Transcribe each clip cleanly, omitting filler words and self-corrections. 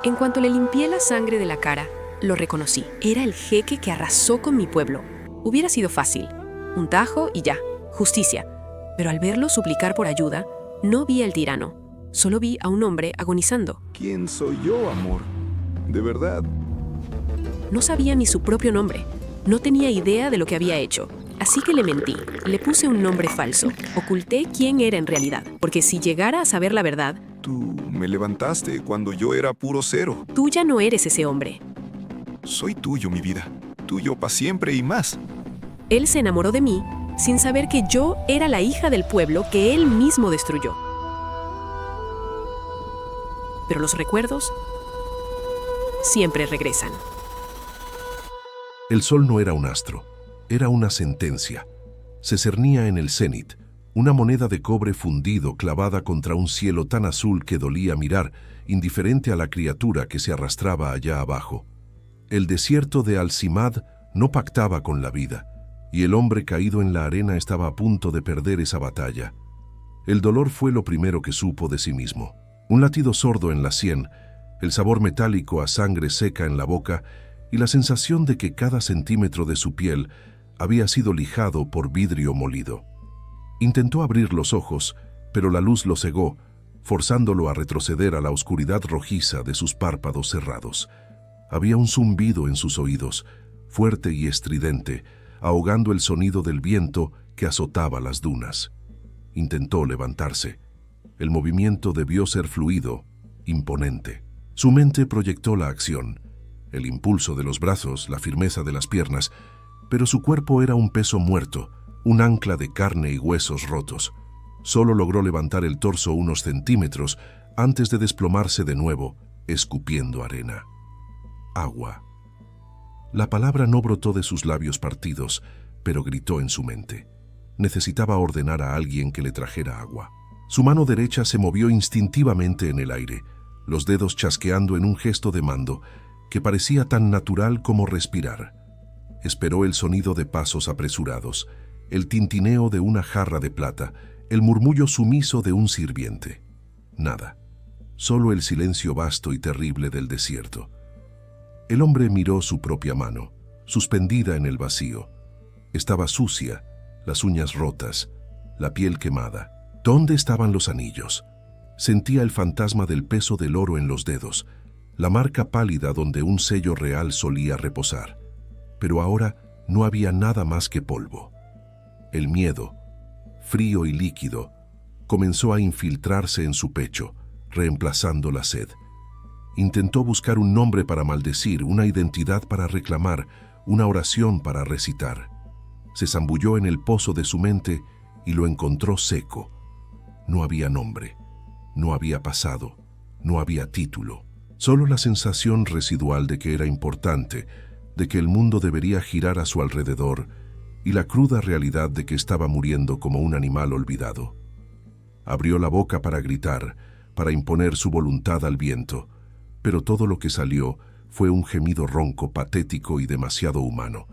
En cuanto le limpié la sangre de la cara, lo reconocí. Era el jeque que arrasó con mi pueblo. Hubiera sido fácil. Un tajo y ya. Justicia. Pero al verlo suplicar por ayuda, no vi al tirano. Solo vi a un hombre agonizando. ¿Quién soy yo, amor? De verdad. No sabía ni su propio nombre. No tenía idea de lo que había hecho. Así que le mentí. Le puse un nombre falso. Oculté quién era en realidad. Porque si llegara a saber la verdad, Tú me levantaste cuando yo era puro cero. tú ya no eres ese hombre. Soy tuyo, mi vida. Tuyo para siempre y más. Él se enamoró de mí sin saber que yo era la hija del pueblo que él mismo destruyó. Pero los recuerdos siempre regresan. El sol no era un astro, era una sentencia. Se cernía en el cenit, una moneda de cobre fundido clavada contra un cielo tan azul que dolía mirar, indiferente a la criatura que se arrastraba allá abajo. El desierto de Al-Simad no pactaba con la vida, y el hombre caído en la arena estaba a punto de perder esa batalla. El dolor fue lo primero que supo de sí mismo. Un latido sordo en la sien, el sabor metálico a sangre seca en la boca y la sensación de que cada centímetro de su piel había sido lijado por vidrio molido. Intentó abrir los ojos, pero la luz lo cegó, forzándolo a retroceder a la oscuridad rojiza de sus párpados cerrados. Había un zumbido en sus oídos, fuerte y estridente, ahogando el sonido del viento que azotaba las dunas. Intentó levantarse. El movimiento debió ser fluido, imponente. Su mente proyectó la acción, el impulso de los brazos, la firmeza de las piernas, pero su cuerpo era un peso muerto, un ancla de carne y huesos rotos. Solo logró levantar el torso unos centímetros antes de desplomarse de nuevo, escupiendo arena. Agua. La palabra no brotó de sus labios partidos, pero gritó en su mente. Necesitaba ordenar a alguien que le trajera agua. Su mano derecha se movió instintivamente en el aire, los dedos chasqueando en un gesto de mando que parecía tan natural como respirar. Esperó el sonido de pasos apresurados, el tintineo de una jarra de plata, el murmullo sumiso de un sirviente. Nada. Solo el silencio vasto y terrible del desierto. El hombre miró su propia mano, suspendida en el vacío. Estaba sucia, las uñas rotas, la piel quemada. ¿Dónde estaban los anillos? Sentía el fantasma del peso del oro en los dedos, la marca pálida donde un sello real solía reposar. Pero ahora no había nada más que polvo. El miedo, frío y líquido, comenzó a infiltrarse en su pecho, reemplazando la sed. Intentó buscar un nombre para maldecir, una identidad para reclamar, una oración para recitar. Se zambulló en el pozo de su mente y lo encontró seco. No había nombre, no había pasado, no había título. Solo la sensación residual de que era importante, de que el mundo debería girar a su alrededor, y la cruda realidad de que estaba muriendo como un animal olvidado. Abrió la boca para gritar, para imponer su voluntad al viento, pero todo lo que salió fue un gemido ronco, patético y demasiado humano.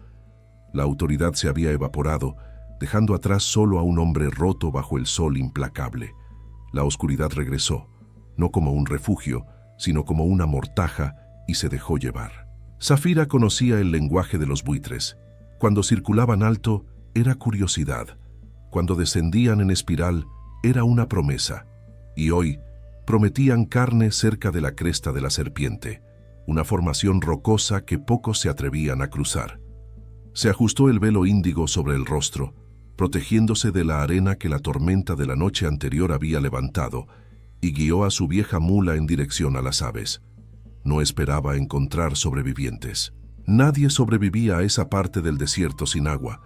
La autoridad se había evaporado, dejando atrás solo a un hombre roto bajo el sol implacable. La oscuridad regresó, no como un refugio, sino como una mortaja, y se dejó llevar. Zafira conocía el lenguaje de los buitres. Cuando circulaban alto, era curiosidad. Cuando descendían en espiral, era una promesa. Y hoy, prometían carne cerca de la cresta de la serpiente, una formación rocosa que pocos se atrevían a cruzar. Se ajustó el velo índigo sobre el rostro, protegiéndose de la arena que la tormenta de la noche anterior había levantado, y guió a su vieja mula en dirección a las aves. No esperaba encontrar sobrevivientes. Nadie sobrevivía a esa parte del desierto sin agua,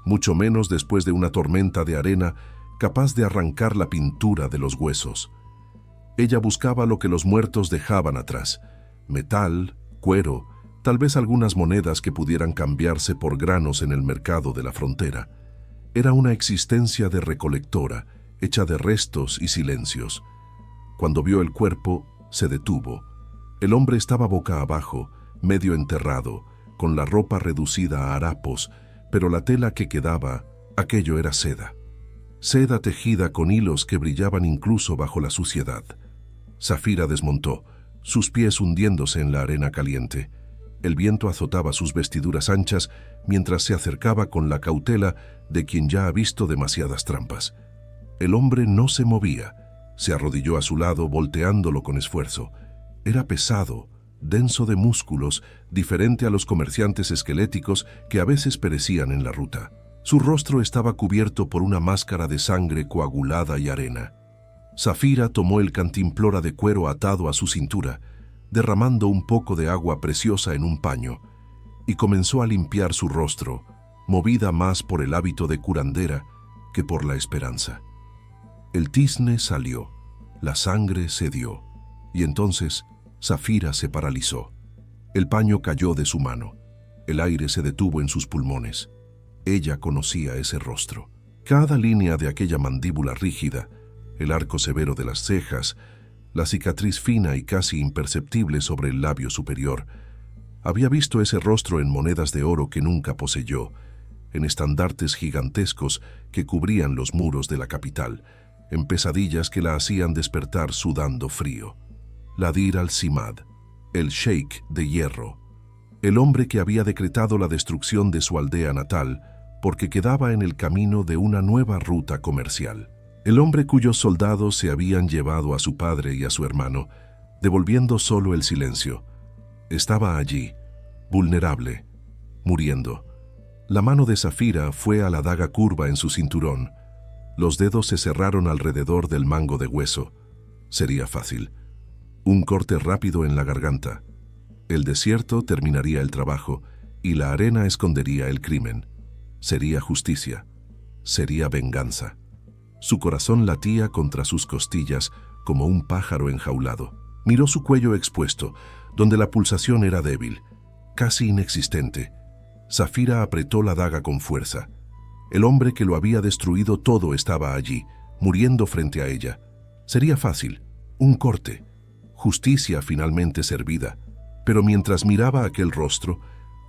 mucho menos después de una tormenta de arena capaz de arrancar la pintura de los huesos. Ella buscaba lo que los muertos dejaban atrás: metal, cuero, tal vez algunas monedas que pudieran cambiarse por granos en el mercado de la frontera. Era una existencia de recolectora, hecha de restos y silencios. Cuando vio el cuerpo, se detuvo. El hombre estaba boca abajo, medio enterrado, con la ropa reducida a harapos, pero la tela que quedaba, aquello era seda. Seda tejida con hilos que brillaban incluso bajo la suciedad. Zafira desmontó. sus pies hundiéndose en la arena caliente. El viento azotaba sus vestiduras anchas mientras se acercaba con la cautela de quien ya ha visto demasiadas trampas. El hombre no se movía. Se arrodilló a su lado, volteándolo con esfuerzo. Era pesado, denso de músculos, diferente a los comerciantes esqueléticos que a veces perecían en la ruta. Su rostro estaba cubierto por una máscara de sangre coagulada y arena. Zafira tomó el cantimplora de cuero atado a su cintura, derramando un poco de agua preciosa en un paño, y comenzó a limpiar su rostro, movida más por el hábito de curandera que por la esperanza. El tizne salió, la sangre cedió, y entonces Zafira se paralizó. El paño cayó de su mano, el aire se detuvo en sus pulmones. Ella conocía ese rostro. Cada línea de aquella mandíbula rígida, el arco severo de las cejas, la cicatriz fina y casi imperceptible sobre el labio superior. Había visto ese rostro en monedas de oro que nunca poseyó, en estandartes gigantescos que cubrían los muros de la capital, en pesadillas que la hacían despertar sudando frío. Ladir al-Simad, el sheik de hierro, el hombre que había decretado la destrucción de su aldea natal porque quedaba en el camino de una nueva ruta comercial. El hombre cuyos soldados se habían llevado a su padre y a su hermano, devolviendo solo el silencio. Estaba allí, vulnerable, muriendo. La mano de Zafira fue a la daga curva en su cinturón. Los dedos se cerraron alrededor del mango de hueso. Sería fácil. Un corte rápido en la garganta. El desierto terminaría el trabajo y la arena escondería el crimen. Sería justicia. Sería venganza. Su corazón latía contra sus costillas como un pájaro enjaulado. Miró su cuello expuesto, donde la pulsación era débil, casi inexistente. Zafira apretó la daga con fuerza. El hombre que lo había destruido todo estaba allí, muriendo frente a ella. Sería fácil, un corte, justicia finalmente servida. Pero mientras miraba aquel rostro,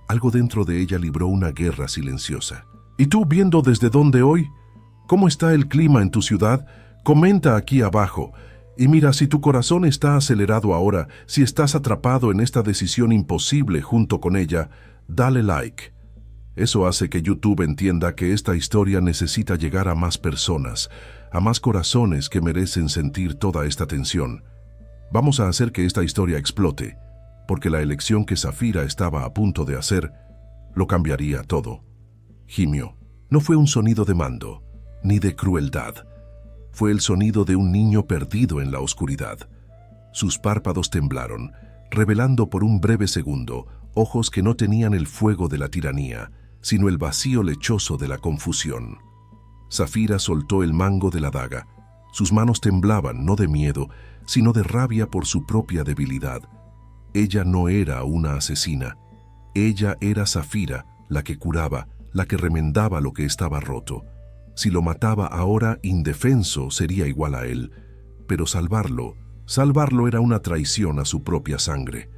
algo dentro de ella libró una guerra silenciosa. ¿Y tú viendo desde dónde hoy? ¿Cómo está el clima en tu ciudad? Comenta aquí abajo. Y mira, si tu corazón está acelerado ahora, si estás atrapado en esta decisión imposible junto con ella, dale like. Eso hace que YouTube entienda que esta historia necesita llegar a más personas, a más corazones que merecen sentir toda esta tensión. Vamos a hacer que esta historia explote, porque la elección que Zafira estaba a punto de hacer lo cambiaría todo. Gimió. No fue un sonido de mando, ni de crueldad. Fue el sonido de un niño perdido en la oscuridad. Sus párpados temblaron, revelando por un breve segundo ojos que no tenían el fuego de la tiranía, sino el vacío lechoso de la confusión. Zafira soltó el mango de la daga. Sus manos temblaban, no de miedo, sino de rabia por su propia debilidad. Ella no era una asesina. Ella era Zafira, la que curaba, la que remendaba lo que estaba roto. Si lo mataba ahora indefenso, sería igual a él. Pero salvarlo era una traición a su propia sangre.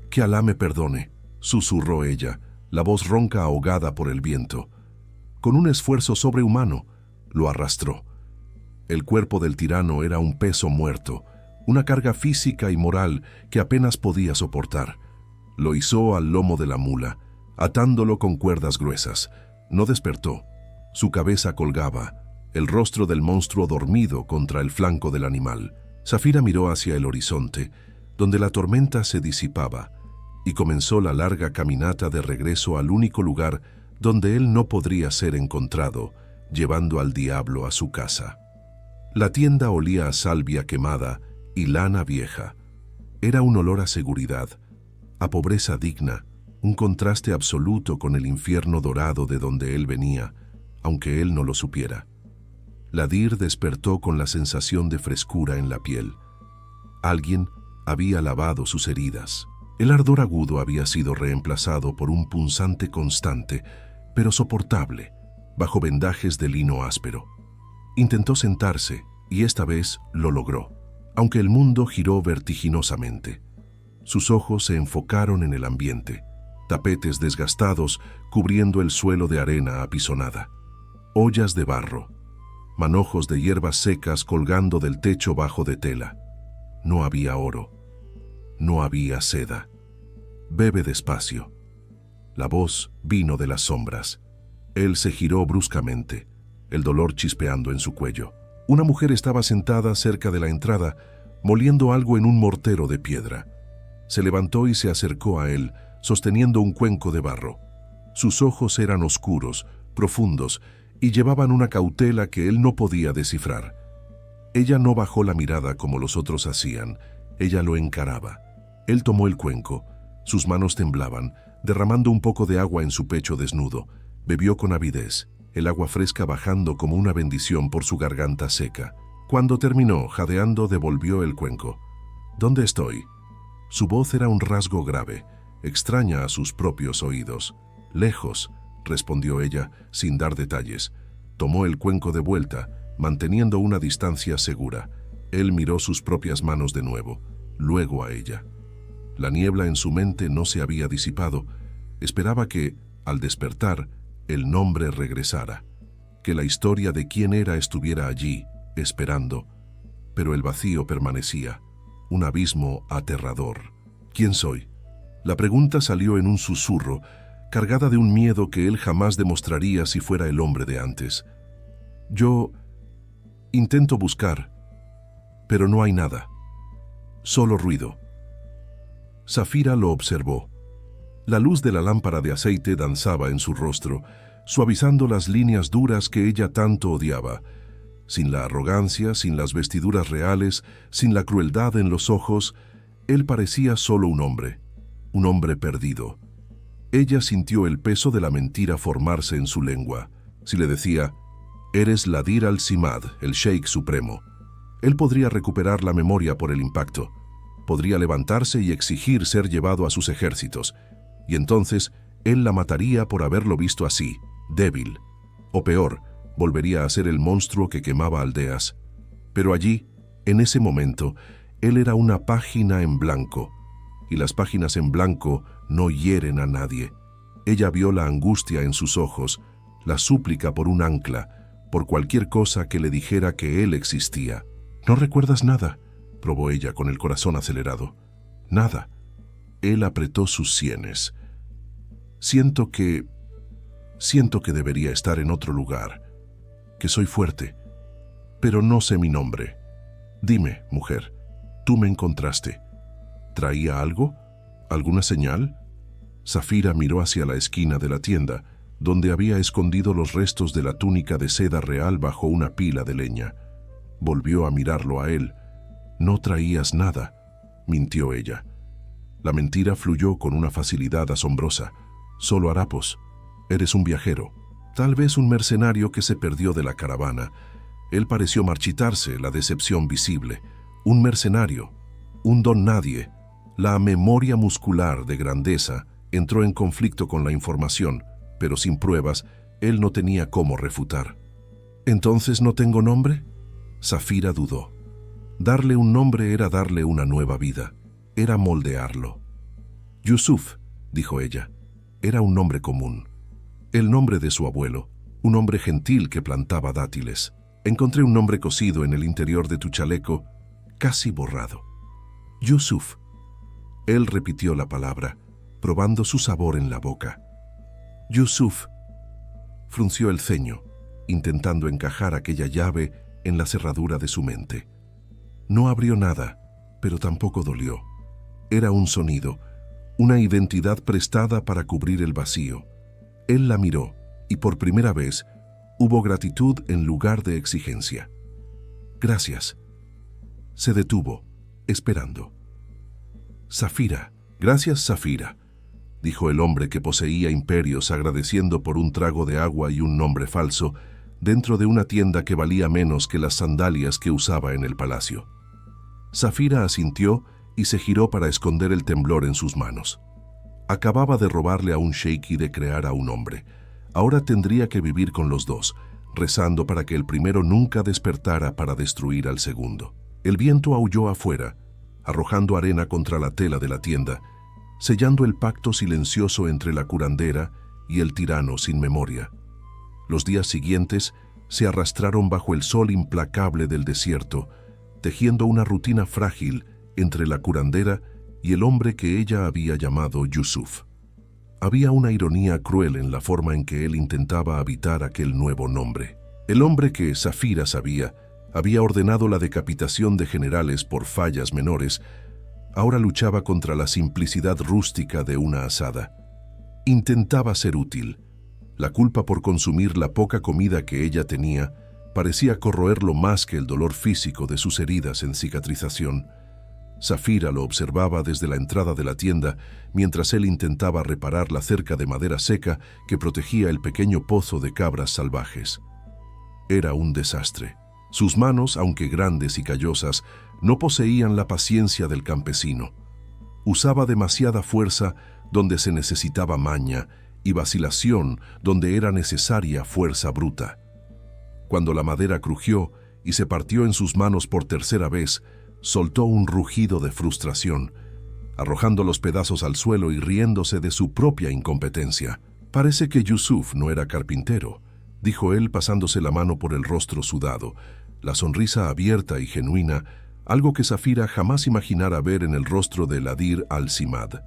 «Que Alá me perdone», susurró ella, la voz ronca ahogada por el viento. Con un esfuerzo sobrehumano, lo arrastró. El cuerpo del tirano era un peso muerto, una carga física y moral que apenas podía soportar. Lo izó al lomo de la mula, atándolo con cuerdas gruesas. No despertó. Su cabeza colgaba, el rostro del monstruo dormido contra el flanco del animal. Zafira miró hacia el horizonte, donde la tormenta se disipaba, y comenzó la larga caminata de regreso al único lugar donde él no podría ser encontrado, llevando al diablo a su casa. La tienda olía a salvia quemada y lana vieja. Era un olor a seguridad, a pobreza digna, un contraste absoluto con el infierno dorado de donde él venía, aunque él no lo supiera. Ladir despertó con la sensación de frescura en la piel. Alguien había lavado sus heridas. El ardor agudo había sido reemplazado por un punzante constante, pero soportable, bajo vendajes de lino áspero. Intentó sentarse, y esta vez lo logró, aunque el mundo giró vertiginosamente. Sus ojos se enfocaron en el ambiente, tapetes desgastados cubriendo el suelo de arena apisonada, ollas de barro, manojos de hierbas secas colgando del techo bajo de tela. No había oro. No había seda. Bebe despacio. La voz vino de las sombras. Él se giró bruscamente, el dolor chispeando en su cuello. Una mujer estaba sentada cerca de la entrada, moliendo algo en un mortero de piedra. Se levantó y se acercó a él, sosteniendo un cuenco de barro. Sus ojos eran oscuros, profundos, y llevaban una cautela que él no podía descifrar. Ella no bajó la mirada como los otros hacían, ella lo encaraba. Él tomó el cuenco, sus manos temblaban, derramando un poco de agua en su pecho desnudo. Bebió con avidez, el agua fresca bajando como una bendición por su garganta seca. Cuando terminó, jadeando, devolvió el cuenco. ¿Dónde estoy? Su voz era un rasgo grave, extraña a sus propios oídos. Lejos, respondió ella, sin dar detalles. Tomó el cuenco de vuelta, manteniendo una distancia segura. Él miró sus propias manos de nuevo, luego a ella. La niebla en su mente no se había disipado. Esperaba que, al despertar, el nombre regresara, que la historia de quién era estuviera allí, esperando. Pero el vacío permanecía, un abismo aterrador. ¿Quién soy? La pregunta salió en un susurro, cargada de un miedo que él jamás demostraría si fuera el hombre de antes. Yo intento buscar, pero no hay nada. Solo ruido. Zafira lo observó. La luz de la lámpara de aceite danzaba en su rostro, suavizando las líneas duras que ella tanto odiaba. Sin la arrogancia, sin las vestiduras reales, sin la crueldad en los ojos, él parecía solo un hombre perdido. Ella sintió el peso de la mentira formarse en su lengua. Si le decía, «Eres Ladir al-Simad, el Sheikh Supremo», él podría recuperar la memoria por el impacto. Podría levantarse y exigir ser llevado a sus ejércitos, y entonces él la mataría por haberlo visto así, débil. O peor, volvería a ser el monstruo que quemaba aldeas. Pero allí, en ese momento, él era una página en blanco, y las páginas en blanco no hieren a nadie. Ella vio la angustia en sus ojos, la súplica por un ancla, por cualquier cosa que le dijera que él existía. «¿No recuerdas nada?», probó ella con el corazón acelerado. «Nada». Él apretó sus sienes. Siento que debería estar en otro lugar, que soy fuerte, pero no sé mi nombre. Dime, mujer, tú me encontraste. ¿Traía algo? ¿Alguna señal?» Zafira miró hacia la esquina de la tienda, donde había escondido los restos de la túnica de seda real bajo una pila de leña. Volvió a mirarlo a él. «No traías nada», mintió ella. La mentira fluyó con una facilidad asombrosa. «Solo harapos. Eres un viajero, tal vez un mercenario que se perdió de la caravana». Él pareció marchitarse, la decepción visible. Un mercenario, un don nadie. La memoria muscular de grandeza entró en conflicto con la información, pero sin pruebas, él no tenía cómo refutar. «¿Entonces no tengo nombre?». Zafira dudó. Darle un nombre era darle una nueva vida, era moldearlo. «Yusuf», dijo ella, era un nombre común. El nombre de su abuelo, un hombre gentil que plantaba dátiles. Encontré un nombre cosido en el interior de tu chaleco, casi borrado. «Yusuf». Él repitió la palabra, probando su sabor en la boca. «Yusuf». Frunció el ceño, intentando encajar aquella llave en la cerradura de su mente. No abrió nada, pero tampoco dolió. Era un sonido, una identidad prestada para cubrir el vacío. Él la miró, y por primera vez hubo gratitud en lugar de exigencia. «Gracias». Se detuvo, esperando. «Zafira». «Gracias, Zafira», dijo el hombre que poseía imperios agradeciendo por un trago de agua y un nombre falso dentro de una tienda que valía menos que las sandalias que usaba en el palacio. Zafira asintió y se giró para esconder el temblor en sus manos. Acababa de robarle a un sheikh y de crear a un hombre. Ahora tendría que vivir con los dos, rezando para que el primero nunca despertara para destruir al segundo. El viento aulló afuera, arrojando arena contra la tela de la tienda, sellando el pacto silencioso entre la curandera y el tirano sin memoria. Los días siguientes se arrastraron bajo el sol implacable del desierto, tejiendo una rutina frágil entre la curandera y el hombre que ella había llamado Yusuf. Había una ironía cruel en la forma en que él intentaba habitar aquel nuevo nombre. El hombre que Safira sabía había ordenado la decapitación de generales por fallas menores, ahora luchaba contra la simplicidad rústica de una asada. Intentaba ser útil. La culpa por consumir la poca comida que ella tenía parecía corroerlo más que el dolor físico de sus heridas en cicatrización. Safira lo observaba desde la entrada de la tienda mientras él intentaba reparar la cerca de madera seca que protegía el pequeño pozo de cabras salvajes. Era un desastre. Sus manos, aunque grandes y callosas, no poseían la paciencia del campesino. Usaba demasiada fuerza donde se necesitaba maña y vacilación donde era necesaria fuerza bruta. Cuando la madera crujió y se partió en sus manos por tercera vez, soltó un rugido de frustración, arrojando los pedazos al suelo y riéndose de su propia incompetencia. «Parece que Yusuf no era carpintero», dijo él pasándose la mano por el rostro sudado, la sonrisa abierta y genuina, algo que Safira jamás imaginara ver en el rostro de Ladir al-Simad.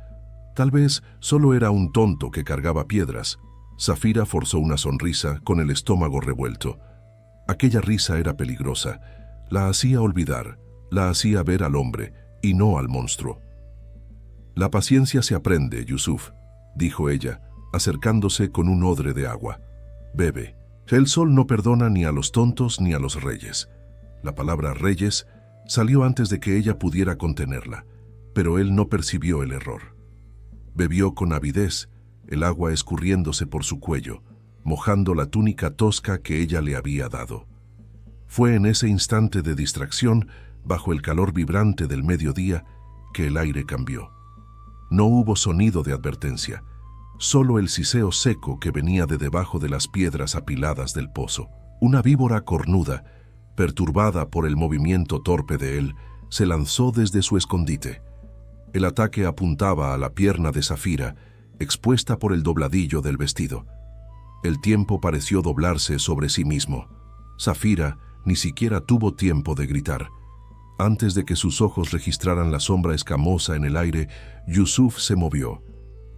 Tal vez solo era un tonto que cargaba piedras. Safira forzó una sonrisa con el estómago revuelto. Aquella risa era peligrosa. La hacía olvidar, la hacía ver al hombre y no al monstruo. «La paciencia se aprende, Yusuf», dijo ella, acercándose con un odre de agua. «Bebe. El sol no perdona ni a los tontos ni a los reyes». La palabra reyes salió antes de que ella pudiera contenerla, pero él no percibió el error. Bebió con avidez, el agua escurriéndose por su cuello, mojando la túnica tosca que ella le había dado. Fue en ese instante de distracción, bajo el calor vibrante del mediodía, que el aire cambió. No hubo sonido de advertencia, solo el siseo seco que venía de debajo de las piedras apiladas del pozo. Una víbora cornuda, perturbada por el movimiento torpe de él, se lanzó desde su escondite. El ataque apuntaba a la pierna de Safira, expuesta por el dobladillo del vestido. El tiempo pareció doblarse sobre sí mismo. Safira ni siquiera tuvo tiempo de gritar. Antes de que sus ojos registraran la sombra escamosa en el aire, Yusuf se movió.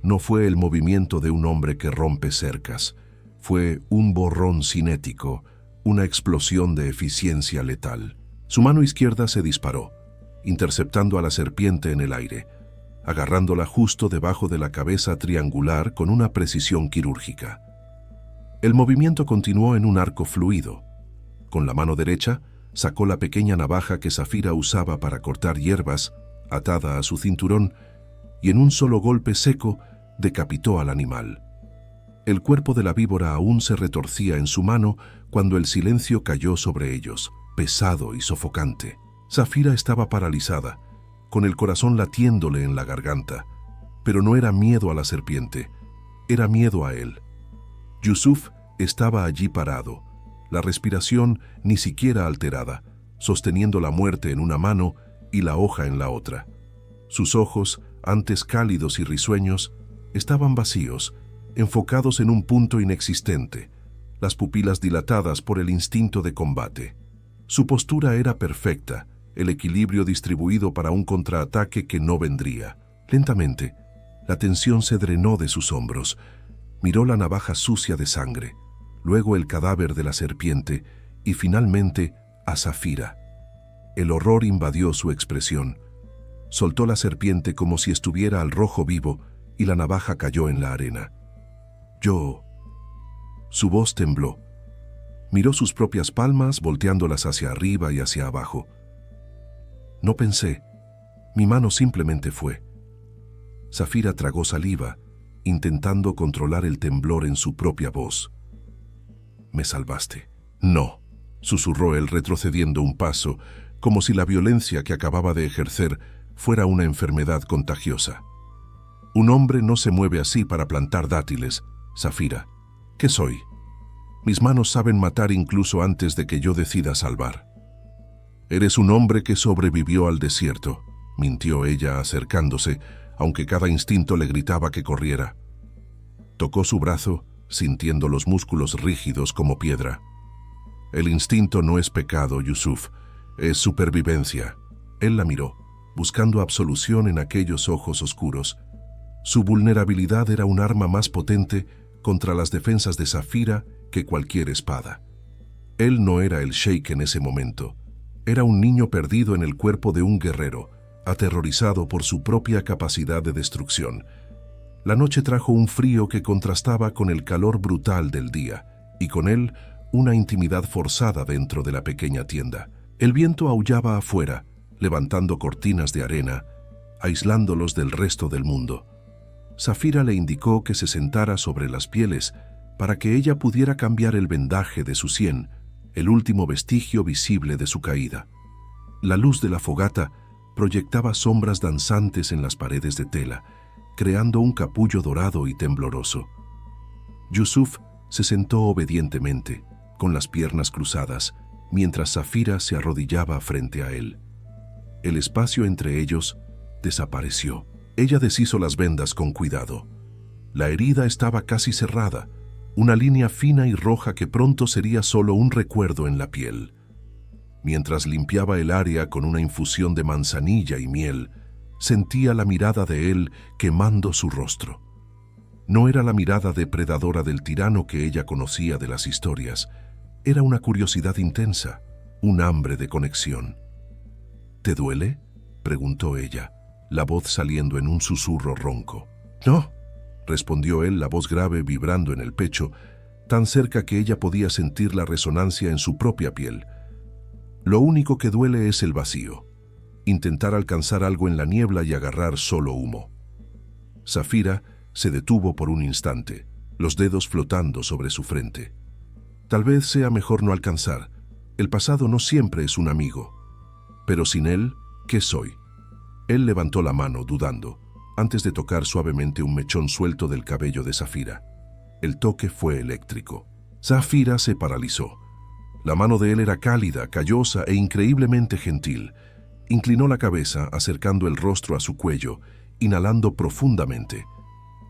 No fue el movimiento de un hombre que rompe cercas. Fue un borrón cinético, una explosión de eficiencia letal. Su mano izquierda se disparó, interceptando a la serpiente en el aire, agarrándola justo debajo de la cabeza triangular con una precisión quirúrgica. El movimiento continuó en un arco fluido. Con la mano derecha, sacó la pequeña navaja que Safira usaba para cortar hierbas, atada a su cinturón, y en un solo golpe seco decapitó al animal. El cuerpo de la víbora aún se retorcía en su mano cuando el silencio cayó sobre ellos, pesado y sofocante. Safira estaba paralizada, con el corazón latiéndole en la garganta, pero no era miedo a la serpiente, era miedo a él. Yusuf estaba allí parado, la respiración ni siquiera alterada, sosteniendo la muerte en una mano y la hoja en la otra. Sus ojos, antes cálidos y risueños, estaban vacíos, enfocados en un punto inexistente, las pupilas dilatadas por el instinto de combate. Su postura era perfecta, el equilibrio distribuido para un contraataque que no vendría. Lentamente, la tensión se drenó de sus hombros. Miró la navaja sucia de sangre, luego el cadáver de la serpiente y finalmente a Safira. El horror invadió su expresión. Soltó la serpiente como si estuviera al rojo vivo y la navaja cayó en la arena. «Yo». Su voz tembló. Miró sus propias palmas volteándolas hacia arriba y hacia abajo. «No pensé. Mi mano simplemente fue». Safira tragó saliva, intentando controlar el temblor en su propia voz. «Me salvaste». «No», susurró él retrocediendo un paso, como si la violencia que acababa de ejercer fuera una enfermedad contagiosa. «Un hombre no se mueve así para plantar dátiles, Safira. ¿Qué soy? Mis manos saben matar incluso antes de que yo decida salvar». «Eres un hombre que sobrevivió al desierto», mintió ella acercándose, aunque cada instinto le gritaba que corriera. Tocó su brazo, sintiendo los músculos rígidos como piedra. «El instinto no es pecado, Yusuf, es supervivencia». Él la miró. buscando absolución en aquellos ojos oscuros. Su vulnerabilidad era un arma más potente contra las defensas de Zafira que cualquier espada. Él no era el sheik en ese momento. Era un niño perdido en el cuerpo de un guerrero, aterrorizado por su propia capacidad de destrucción. La noche trajo un frío que contrastaba con el calor brutal del día, y con él una intimidad forzada dentro de la pequeña tienda. El viento aullaba afuera, levantando cortinas de arena, aislándolos del resto del mundo. Zafira le indicó que se sentara sobre las pieles para que ella pudiera cambiar el vendaje de su sien, el último vestigio visible de su caída. La luz de la fogata proyectaba sombras danzantes en las paredes de tela, creando un capullo dorado y tembloroso. Yusuf se sentó obedientemente, con las piernas cruzadas, mientras Zafira se arrodillaba frente a él. El espacio entre ellos desapareció. Ella deshizo las vendas con cuidado. La herida estaba casi cerrada, una línea fina y roja que pronto sería solo un recuerdo en la piel. Mientras limpiaba el área con una infusión de manzanilla y miel, sentía la mirada de él quemando su rostro. No era la mirada depredadora del tirano que ella conocía de las historias. Era una curiosidad intensa, un hambre de conexión. ¿Te duele?, preguntó ella, la voz saliendo en un susurro ronco. «No», respondió él, la voz grave vibrando en el pecho, tan cerca que ella podía sentir la resonancia en su propia piel. «Lo único que duele es el vacío. Intentar alcanzar algo en la niebla y agarrar solo humo». Zafira se detuvo por un instante, los dedos flotando sobre su frente. «Tal vez sea mejor no alcanzar. El pasado no siempre es un amigo. Pero sin él, ¿qué soy?». Él levantó la mano, dudando, antes de tocar suavemente un mechón suelto del cabello de Zafira. El toque fue eléctrico. Zafira se paralizó. La mano de él era cálida, callosa e increíblemente gentil. Inclinó la cabeza, acercando el rostro a su cuello, inhalando profundamente.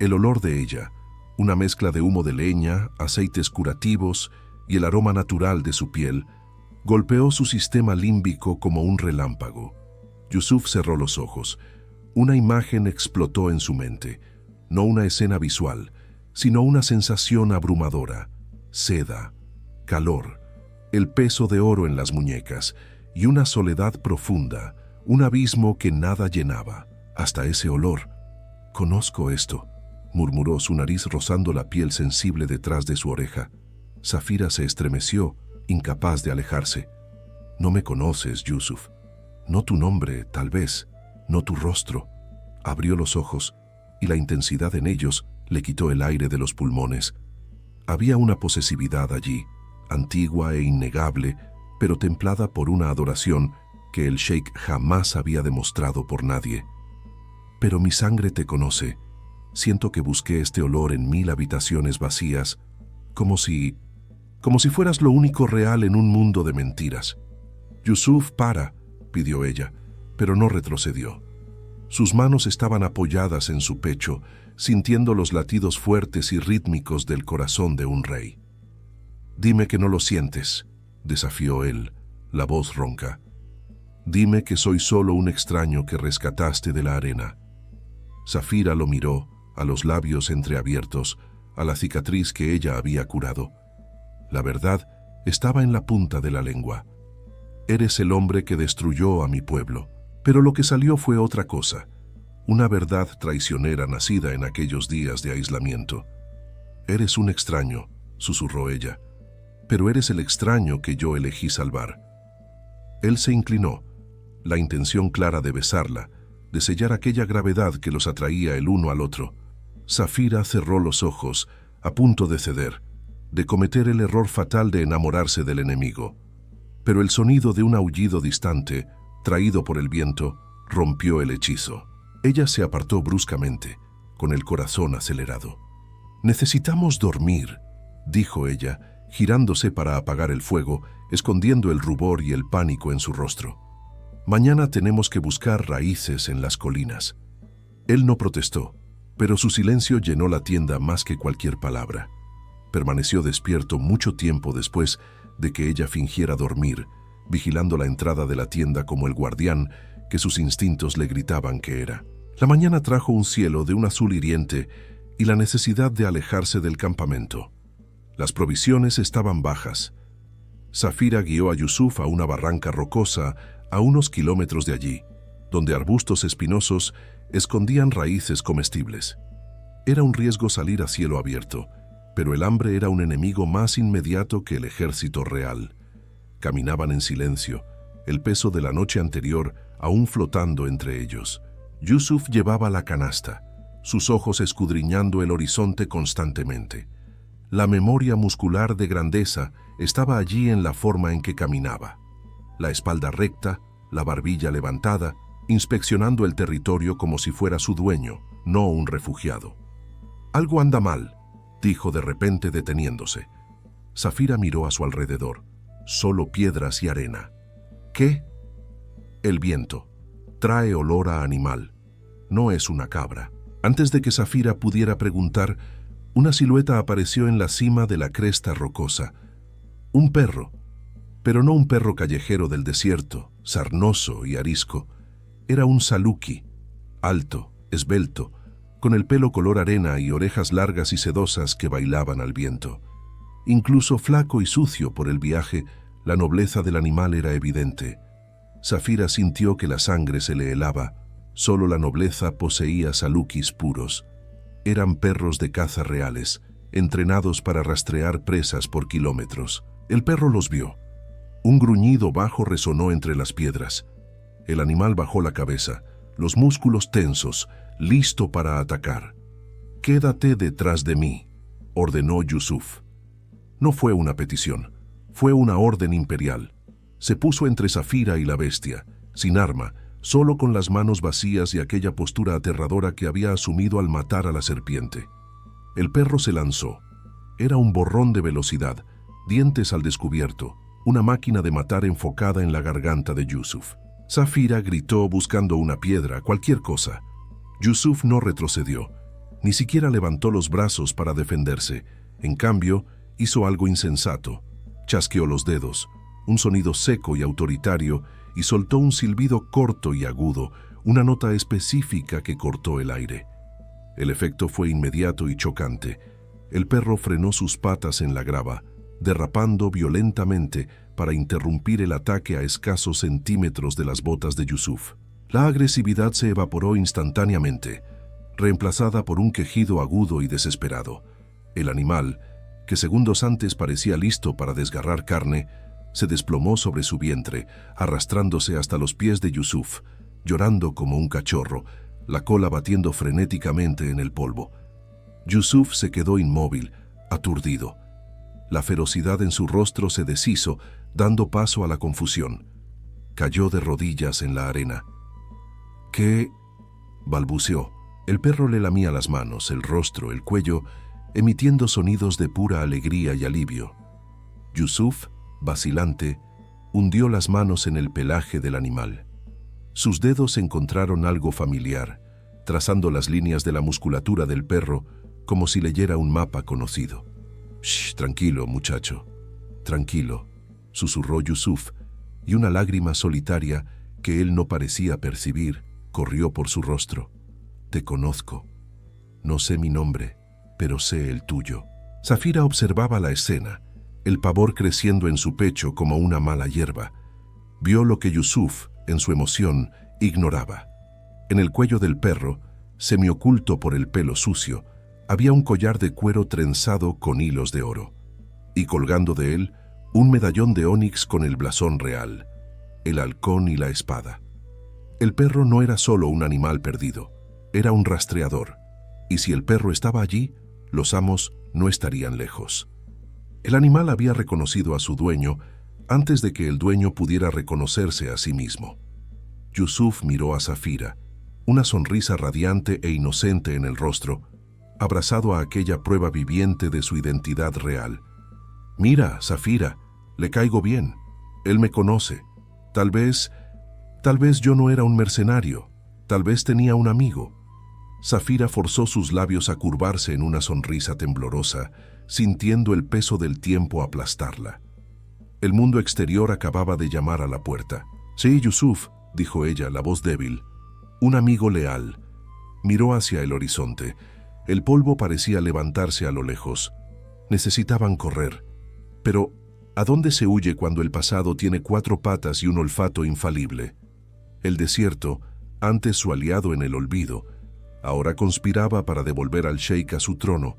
El olor de ella, una mezcla de humo de leña, aceites curativos y el aroma natural de su piel, golpeó su sistema límbico como un relámpago. Yusuf cerró los ojos. Una imagen explotó en su mente, no una escena visual, sino una sensación abrumadora: seda, calor, el peso de oro en las muñecas y una soledad profunda, un abismo que nada llenaba, hasta ese olor. «Conozco esto», murmuró, su nariz rozando la piel sensible detrás de su oreja. Zafira se estremeció, incapaz de alejarse. «No me conoces, Yusuf. No tu nombre, tal vez, no tu rostro». Abrió los ojos, y la intensidad en ellos le quitó el aire de los pulmones. Había una posesividad allí, antigua e innegable, pero templada por una adoración que el sheik jamás había demostrado por nadie. «Pero mi sangre te conoce. Siento que busqué este olor en 1000 habitaciones vacías, como si fueras lo único real en un mundo de mentiras». «Yusuf, para», pidió ella, pero no retrocedió. Sus manos estaban apoyadas en su pecho, sintiendo los latidos fuertes y rítmicos del corazón de un rey. «Dime que no lo sientes», desafió él, la voz ronca. «Dime que soy solo un extraño que rescataste de la arena». Zafira lo miró, a los labios entreabiertos, a la cicatriz que ella había curado. La verdad estaba en la punta de la lengua. «Eres el hombre que destruyó a mi pueblo». Pero lo que salió fue otra cosa, una verdad traicionera nacida en aquellos días de aislamiento. «Eres un extraño», susurró ella, «pero eres el extraño que yo elegí salvar». Él se inclinó, la intención clara de besarla, de sellar aquella gravedad que los atraía el uno al otro. Zafira cerró los ojos, a punto de ceder, de cometer el error fatal de enamorarse del enemigo. Pero el sonido de un aullido distante, traído por el viento, rompió el hechizo. Ella se apartó bruscamente, con el corazón acelerado. «Necesitamos dormir», dijo ella, girándose para apagar el fuego, escondiendo el rubor y el pánico en su rostro. «Mañana tenemos que buscar raíces en las colinas». Él no protestó, pero su silencio llenó la tienda más que cualquier palabra. Permaneció despierto mucho tiempo después de que ella fingiera dormir, vigilando la entrada de la tienda como el guardián que sus instintos le gritaban que era. La mañana trajo un cielo de un azul hiriente y la necesidad de alejarse del campamento. Las provisiones estaban bajas. Safira guió a Yusuf a una barranca rocosa a unos kilómetros de allí, donde arbustos espinosos escondían raíces comestibles. Era un riesgo salir a cielo abierto, pero el hambre era un enemigo más inmediato que el ejército real. Caminaban en silencio, el peso de la noche anterior aún flotando entre ellos. Yusuf llevaba la canasta, sus ojos escudriñando el horizonte constantemente. La memoria muscular de grandeza estaba allí en la forma en que caminaba. La espalda recta, la barbilla levantada, inspeccionando el territorio como si fuera su dueño, no un refugiado. «Algo anda mal», dijo de repente deteniéndose. Safira miró a su alrededor. Solo piedras y arena. ¿Qué? El viento. Trae olor a animal. No es una cabra. Antes de que Safira pudiera preguntar, una silueta apareció en la cima de la cresta rocosa. Un perro, pero no un perro callejero del desierto, sarnoso y arisco. Era un saluki, alto, esbelto, con el pelo color arena y orejas largas y sedosas que bailaban al viento. Incluso flaco y sucio por el viaje, la nobleza del animal era evidente. Safira sintió que la sangre se le helaba. Solo la nobleza poseía salukis puros. Eran perros de caza reales, entrenados para rastrear presas por kilómetros. El perro los vio. Un gruñido bajo resonó entre las piedras. El animal bajó la cabeza, los músculos tensos, listo para atacar. «Quédate detrás de mí», ordenó Yusuf. No fue una petición, fue una orden imperial. Se puso entre Safira y la bestia, sin arma, solo con las manos vacías y aquella postura aterradora que había asumido al matar a la serpiente. El perro se lanzó. Era un borrón de velocidad, dientes al descubierto, una máquina de matar enfocada en la garganta de Yusuf. Safira gritó buscando una piedra, cualquier cosa. Yusuf no retrocedió, ni siquiera levantó los brazos para defenderse. En cambio, hizo algo insensato. Chasqueó los dedos, un sonido seco y autoritario, y soltó un silbido corto y agudo, una nota específica que cortó el aire. El efecto fue inmediato y chocante. El perro frenó sus patas en la grava, derrapando violentamente para interrumpir el ataque a escasos centímetros de las botas de Yusuf. La agresividad se evaporó instantáneamente, reemplazada por un quejido agudo y desesperado. El animal, que segundos antes parecía listo para desgarrar carne, se desplomó sobre su vientre, arrastrándose hasta los pies de Yusuf, llorando como un cachorro, la cola batiendo frenéticamente en el polvo. Yusuf se quedó inmóvil, aturdido. La ferocidad en su rostro se deshizo, dando paso a la confusión. Cayó de rodillas en la arena. «¿Qué?», balbuceó. El perro le lamía las manos, el rostro, el cuello, emitiendo sonidos de pura alegría y alivio. Yusuf, vacilante, hundió las manos en el pelaje del animal. Sus dedos encontraron algo familiar, trazando las líneas de la musculatura del perro como si leyera un mapa conocido. «Shh, tranquilo, muchacho, tranquilo», susurró Yusuf, y una lágrima solitaria que él no parecía percibir corrió por su rostro. «Te conozco. No sé mi nombre, pero sé el tuyo». Safira observaba la escena, el pavor creciendo en su pecho como una mala hierba. Vio lo que Yusuf, en su emoción, ignoraba. En el cuello del perro, semioculto por el pelo sucio, había un collar de cuero trenzado con hilos de oro, y colgando de él, un medallón de ónix con el blasón real, el halcón y la espada. El perro no era solo un animal perdido, era un rastreador, y si el perro estaba allí, los amos no estarían lejos. El animal había reconocido a su dueño antes de que el dueño pudiera reconocerse a sí mismo. Yusuf miró a Safira, una sonrisa radiante e inocente en el rostro, abrazado a aquella prueba viviente de su identidad real. «Mira, Safira, le caigo bien. Él me conoce. Tal vez yo no era un mercenario. Tal vez tenía un amigo». Safira forzó sus labios a curvarse en una sonrisa temblorosa, sintiendo el peso del tiempo aplastarla. El mundo exterior acababa de llamar a la puerta. «Sí, Yusuf, dijo ella, la voz débil. Un amigo leal. Miró hacia el horizonte. El polvo parecía levantarse a lo lejos. Necesitaban correr. Pero, ¿a dónde se huye cuando el pasado tiene 4 patas y un olfato infalible? El desierto, antes su aliado en el olvido, ahora conspiraba para devolver al sheik a su trono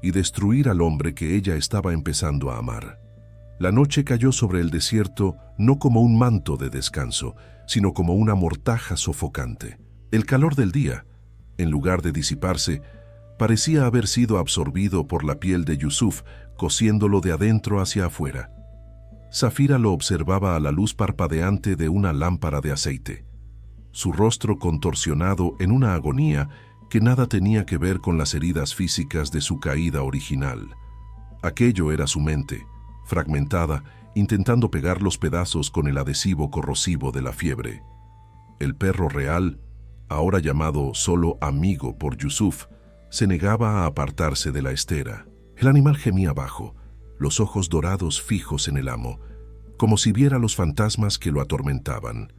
y destruir al hombre que ella estaba empezando a amar. La noche cayó sobre el desierto no como un manto de descanso, sino como una mortaja sofocante. El calor del día, en lugar de disiparse, parecía haber sido absorbido por la piel de Yusuf, cociéndolo de adentro hacia afuera. Zafira lo observaba a la luz parpadeante de una lámpara de aceite. Su rostro contorsionado en una agonía que nada tenía que ver con las heridas físicas de su caída original. Aquello era su mente, fragmentada, intentando pegar los pedazos con el adhesivo corrosivo de la fiebre. El perro real, ahora llamado solo amigo por Yusuf, se negaba a apartarse de la estera. El animal gemía bajo, los ojos dorados fijos en el amo, como si viera los fantasmas que lo atormentaban.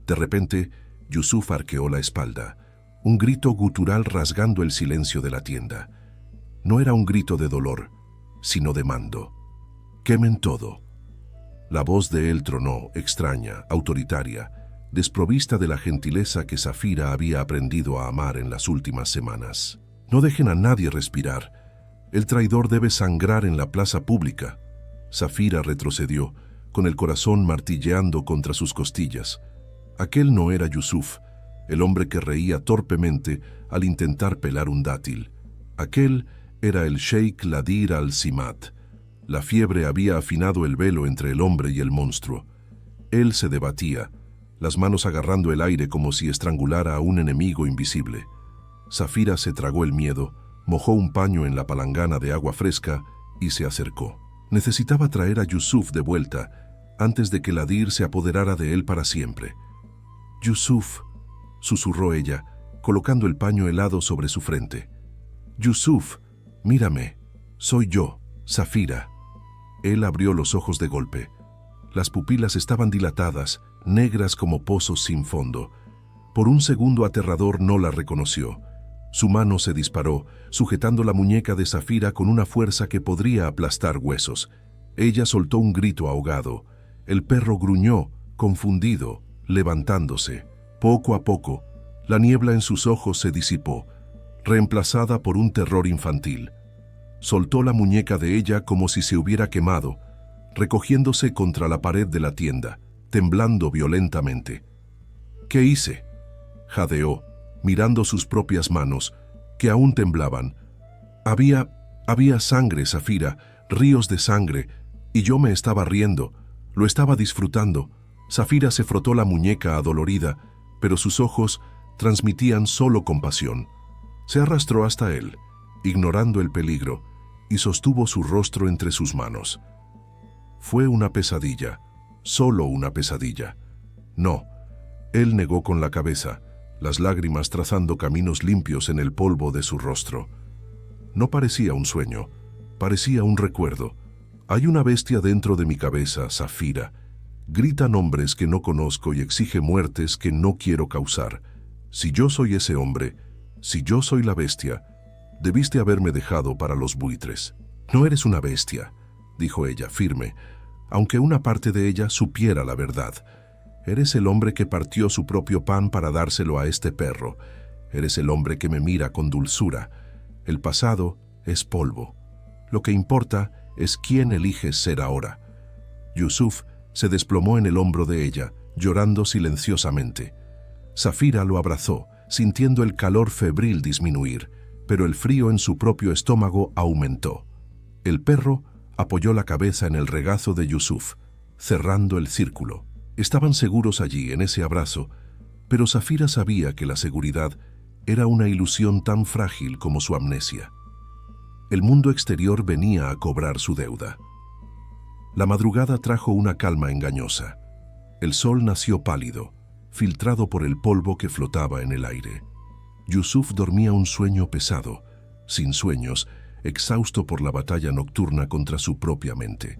De repente, Yusuf arqueó la espalda, un grito gutural rasgando el silencio de la tienda. No era un grito de dolor, sino de mando. «Quemen todo». La voz de él tronó, extraña, autoritaria, desprovista de la gentileza que Zafira había aprendido a amar en las últimas semanas. «No dejen a nadie respirar. El traidor debe sangrar en la plaza pública». Zafira retrocedió, con el corazón martilleando contra sus costillas. Aquel no era Yusuf, el hombre que reía torpemente al intentar pelar un dátil. Aquel era el Sheikh Ladir al-Simat. La fiebre había afinado el velo entre el hombre y el monstruo. Él se debatía, las manos agarrando el aire como si estrangulara a un enemigo invisible. Zafira se tragó el miedo, mojó un paño en la palangana de agua fresca y se acercó. Necesitaba traer a Yusuf de vuelta antes de que Ladir se apoderara de él para siempre. «Yusuf», susurró ella, colocando el paño helado sobre su frente. «Yusuf, mírame, soy yo, Zafira». Él abrió los ojos de golpe. Las pupilas estaban dilatadas, negras como pozos sin fondo. Por un segundo aterrador no la reconoció. Su mano se disparó, sujetando la muñeca de Zafira con una fuerza que podría aplastar huesos. Ella soltó un grito ahogado. El perro gruñó, confundido, levantándose. Poco a poco, la niebla en sus ojos se disipó, reemplazada por un terror infantil. Soltó la muñeca de ella como si se hubiera quemado, recogiéndose contra la pared de la tienda, temblando violentamente. «¿Qué hice?», jadeó, mirando sus propias manos, que aún temblaban. Había sangre, Zafira, ríos de sangre, y yo me estaba riendo, lo estaba disfrutando. Zafira se frotó la muñeca adolorida, pero sus ojos transmitían solo compasión. Se arrastró hasta él, ignorando el peligro, y sostuvo su rostro entre sus manos. Fue una pesadilla, solo una pesadilla. No, él negó con la cabeza, las lágrimas trazando caminos limpios en el polvo de su rostro. No parecía un sueño, parecía un recuerdo. Hay una bestia dentro de mi cabeza, Zafira. Grita nombres que no conozco y exige muertes que no quiero causar. Si yo soy ese hombre, si yo soy la bestia, debiste haberme dejado para los buitres. No eres una bestia, dijo ella, firme, aunque una parte de ella supiera la verdad. Eres el hombre que partió su propio pan para dárselo a este perro. Eres el hombre que me mira con dulzura. El pasado es polvo. Lo que importa es quién eliges ser ahora. Yusuf se desplomó en el hombro de ella, llorando silenciosamente. Zafira lo abrazó, sintiendo el calor febril disminuir, pero el frío en su propio estómago aumentó. El perro apoyó la cabeza en el regazo de Yusuf, cerrando el círculo. Estaban seguros allí, en ese abrazo, pero Zafira sabía que la seguridad era una ilusión tan frágil como su amnesia. El mundo exterior venía a cobrar su deuda. La madrugada trajo una calma engañosa. El sol nació pálido, filtrado por el polvo que flotaba en el aire. Yusuf dormía un sueño pesado, sin sueños, exhausto por la batalla nocturna contra su propia mente.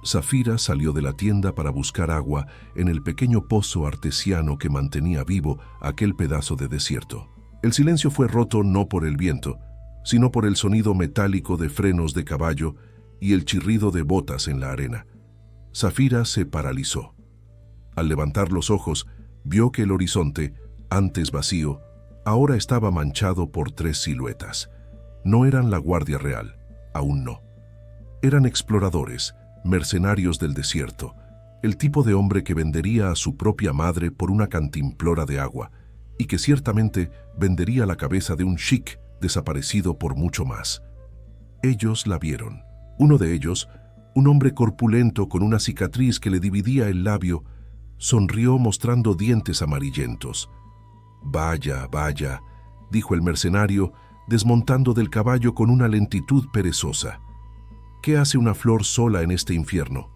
Zafira salió de la tienda para buscar agua en el pequeño pozo artesiano que mantenía vivo aquel pedazo de desierto. El silencio fue roto no por el viento, sino por el sonido metálico de frenos de caballo y el chirrido de botas en la arena. Zafira se paralizó. Al levantar los ojos, vio que el horizonte, antes vacío, ahora estaba manchado por 3 siluetas. No eran la Guardia Real, aún no. Eran exploradores, mercenarios del desierto, el tipo de hombre que vendería a su propia madre por una cantimplora de agua y que ciertamente vendería la cabeza de un sheik desaparecido por mucho más. Ellos la vieron. Uno de ellos, un hombre corpulento con una cicatriz que le dividía el labio, sonrió mostrando dientes amarillentos. «Vaya, vaya», dijo el mercenario, desmontando del caballo con una lentitud perezosa. «¿Qué hace una flor sola en este infierno?».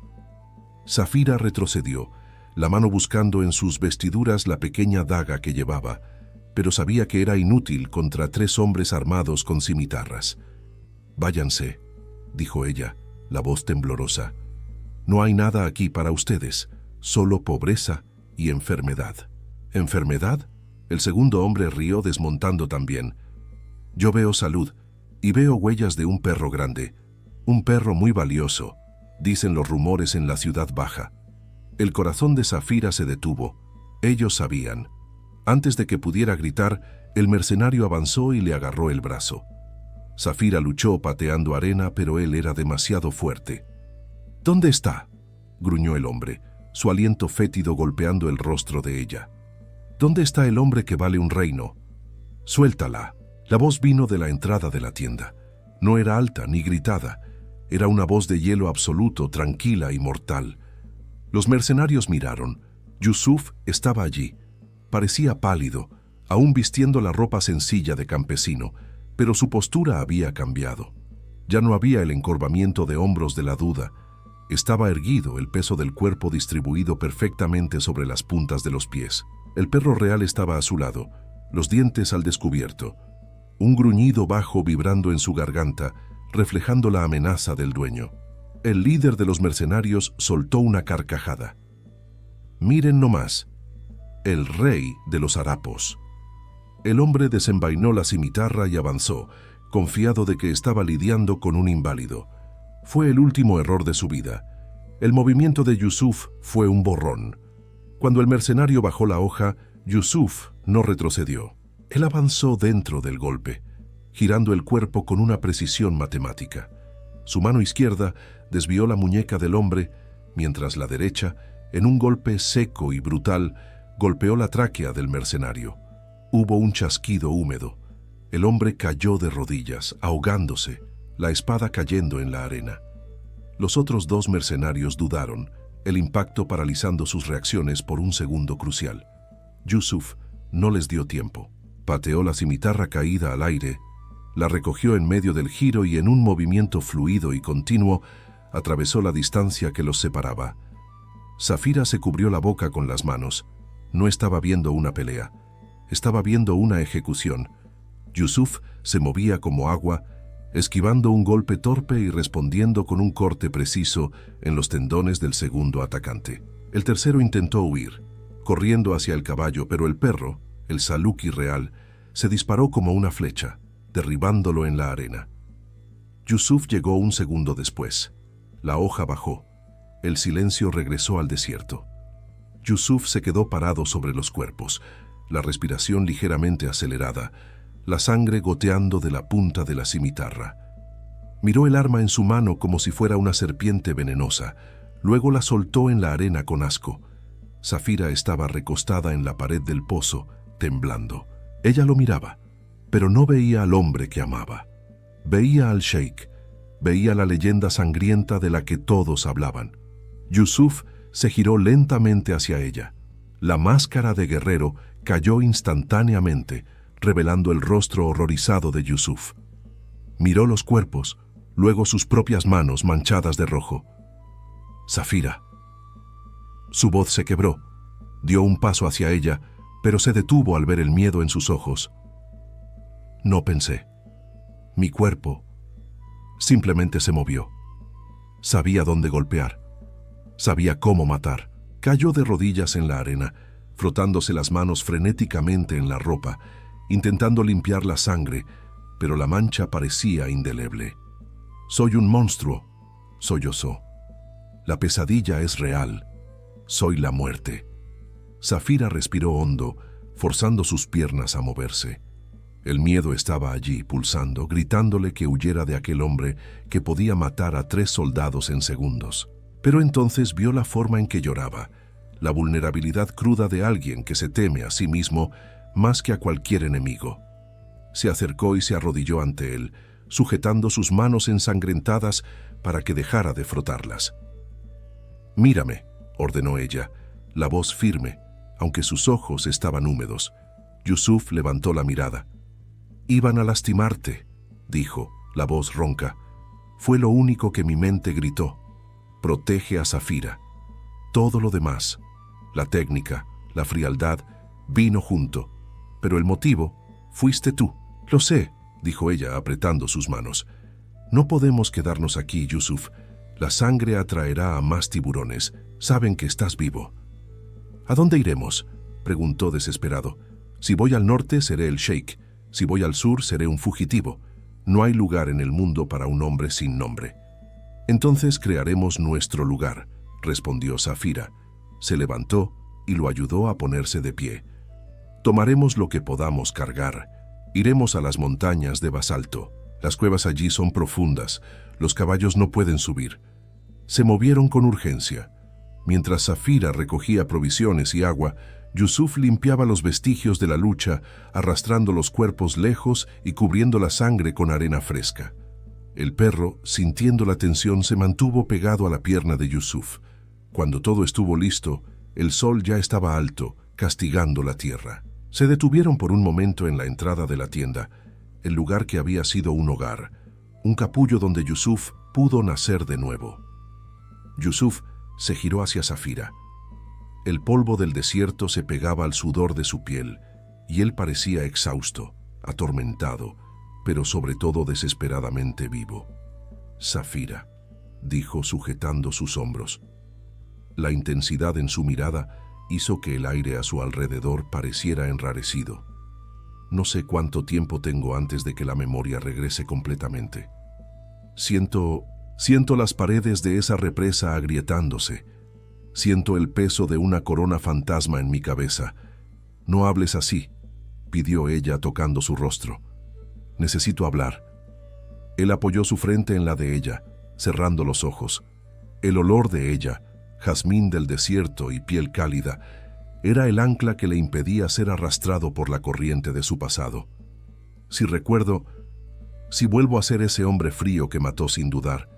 Zafira retrocedió, la mano buscando en sus vestiduras la pequeña daga que llevaba, pero sabía que era inútil contra 3 hombres armados con cimitarras. «Váyanse», dijo ella, la voz temblorosa. «No hay nada aquí para ustedes, solo pobreza y enfermedad». «¿Enfermedad?». El segundo hombre rió desmontando también. «Yo veo salud y veo huellas de un perro grande, un perro muy valioso», dicen los rumores en la ciudad baja. El corazón de Zafira se detuvo. Ellos sabían. Antes de que pudiera gritar, el mercenario avanzó y le agarró el brazo. Zafira luchó pateando arena, pero él era demasiado fuerte. «¿Dónde está?», gruñó el hombre, su aliento fétido golpeando el rostro de ella. «¿Dónde está el hombre que vale un reino?». «Suéltala». La voz vino de la entrada de la tienda. No era alta ni gritada. Era una voz de hielo absoluto, tranquila y mortal. Los mercenarios miraron. Yusuf estaba allí. Parecía pálido, aún vistiendo la ropa sencilla de campesino, pero su postura había cambiado. Ya no había el encorvamiento de hombros de la duda. Estaba erguido, el peso del cuerpo distribuido perfectamente sobre las puntas de los pies. El perro real estaba a su lado, los dientes al descubierto. Un gruñido bajo vibrando en su garganta, reflejando la amenaza del dueño. El líder de los mercenarios soltó una carcajada. «Miren nomás, el rey de los harapos». El hombre desenvainó la cimitarra y avanzó, confiado de que estaba lidiando con un inválido. Fue el último error de su vida. El movimiento de Yusuf fue un borrón. Cuando el mercenario bajó la hoja, Yusuf no retrocedió. Él avanzó dentro del golpe, girando el cuerpo con una precisión matemática. Su mano izquierda desvió la muñeca del hombre, mientras la derecha, en un golpe seco y brutal, golpeó la tráquea del mercenario. Hubo un chasquido húmedo. El hombre cayó de rodillas, ahogándose, la espada cayendo en la arena. Los otros 2 mercenarios dudaron, el impacto paralizando sus reacciones por un segundo crucial. Yusuf no les dio tiempo. Pateó la cimitarra caída al aire, la recogió en medio del giro y en un movimiento fluido y continuo atravesó la distancia que los separaba. Zafira se cubrió la boca con las manos. No estaba viendo una pelea, estaba viendo una ejecución. Yusuf se movía como agua, esquivando un golpe torpe y respondiendo con un corte preciso en los tendones del segundo atacante. El tercero intentó huir, corriendo hacia el caballo, pero el perro, el saluki real, se disparó como una flecha, derribándolo en la arena. Yusuf llegó un segundo después. La hoja bajó. El silencio regresó al desierto. Yusuf se quedó parado sobre los cuerpos, la respiración ligeramente acelerada, la sangre goteando de la punta de la cimitarra. Miró el arma en su mano como si fuera una serpiente venenosa, luego la soltó en la arena con asco. Zafira estaba recostada en la pared del pozo, temblando. Ella lo miraba, pero no veía al hombre que amaba. Veía al sheik, veía la leyenda sangrienta de la que todos hablaban. Yusuf se giró lentamente hacia ella. La máscara de guerrero cayó instantáneamente, revelando el rostro horrorizado de Yusuf. Miró los cuerpos, luego sus propias manos manchadas de rojo. «Zafira». Su voz se quebró. Dio un paso hacia ella, pero se detuvo al ver el miedo en sus ojos. «No pensé. Mi cuerpo simplemente se movió. Sabía dónde golpear. Sabía cómo matar. Cayó de rodillas en la arena, frotándose las manos frenéticamente en la ropa, intentando limpiar la sangre, pero la mancha parecía indeleble. «Soy un monstruo», sollozó. «La pesadilla es real. Soy la muerte». Zafira respiró hondo, forzando sus piernas a moverse. El miedo estaba allí, pulsando, gritándole que huyera de aquel hombre que podía matar a 3 soldados en segundos. Pero entonces vio la forma en que lloraba, la vulnerabilidad cruda de alguien que se teme a sí mismo más que a cualquier enemigo. Se acercó y se arrodilló ante él, sujetando sus manos ensangrentadas para que dejara de frotarlas. «Mírame», ordenó ella, la voz firme, aunque sus ojos estaban húmedos. Yusuf levantó la mirada. «Iban a lastimarte», dijo, la voz ronca. «Fue lo único que mi mente gritó. Protege a Zafira». Todo lo demás, la técnica, la frialdad, vino junto. Pero el motivo, fuiste tú. «Lo sé», dijo ella apretando sus manos. «No podemos quedarnos aquí, Yusuf. La sangre atraerá a más tiburones. Saben que estás vivo». «¿A dónde iremos?», preguntó desesperado. «Si voy al norte, seré el sheik. Si voy al sur, seré un fugitivo. No hay lugar en el mundo para un hombre sin nombre». «Entonces crearemos nuestro lugar», respondió Zafira. Se levantó y lo ayudó a ponerse de pie. «Tomaremos lo que podamos cargar. Iremos a las montañas de basalto. Las cuevas allí son profundas. Los caballos no pueden subir». Se movieron con urgencia. Mientras Zafira recogía provisiones y agua, Yusuf limpiaba los vestigios de la lucha, arrastrando los cuerpos lejos y cubriendo la sangre con arena fresca. El perro, sintiendo la tensión, se mantuvo pegado a la pierna de Yusuf. Cuando todo estuvo listo, el sol ya estaba alto, castigando la tierra. Se detuvieron por un momento en la entrada de la tienda, el lugar que había sido un hogar, un capullo donde Yusuf pudo nacer de nuevo. Yusuf se giró hacia Zafira. El polvo del desierto se pegaba al sudor de su piel, y él parecía exhausto, atormentado, pero sobre todo desesperadamente vivo. «Zafira», dijo sujetando sus hombros. La intensidad en su mirada hizo que el aire a su alrededor pareciera enrarecido. «No sé cuánto tiempo tengo antes de que la memoria regrese completamente. Siento las paredes de esa represa agrietándose. Siento el peso de una corona fantasma en mi cabeza. No hables así», pidió ella tocando su rostro. «Necesito hablar». Él apoyó su frente en la de ella, cerrando los ojos. El olor de ella, jazmín del desierto y piel cálida, era el ancla que le impedía ser arrastrado por la corriente de su pasado. «Si vuelvo a ser ese hombre frío que mató sin dudar,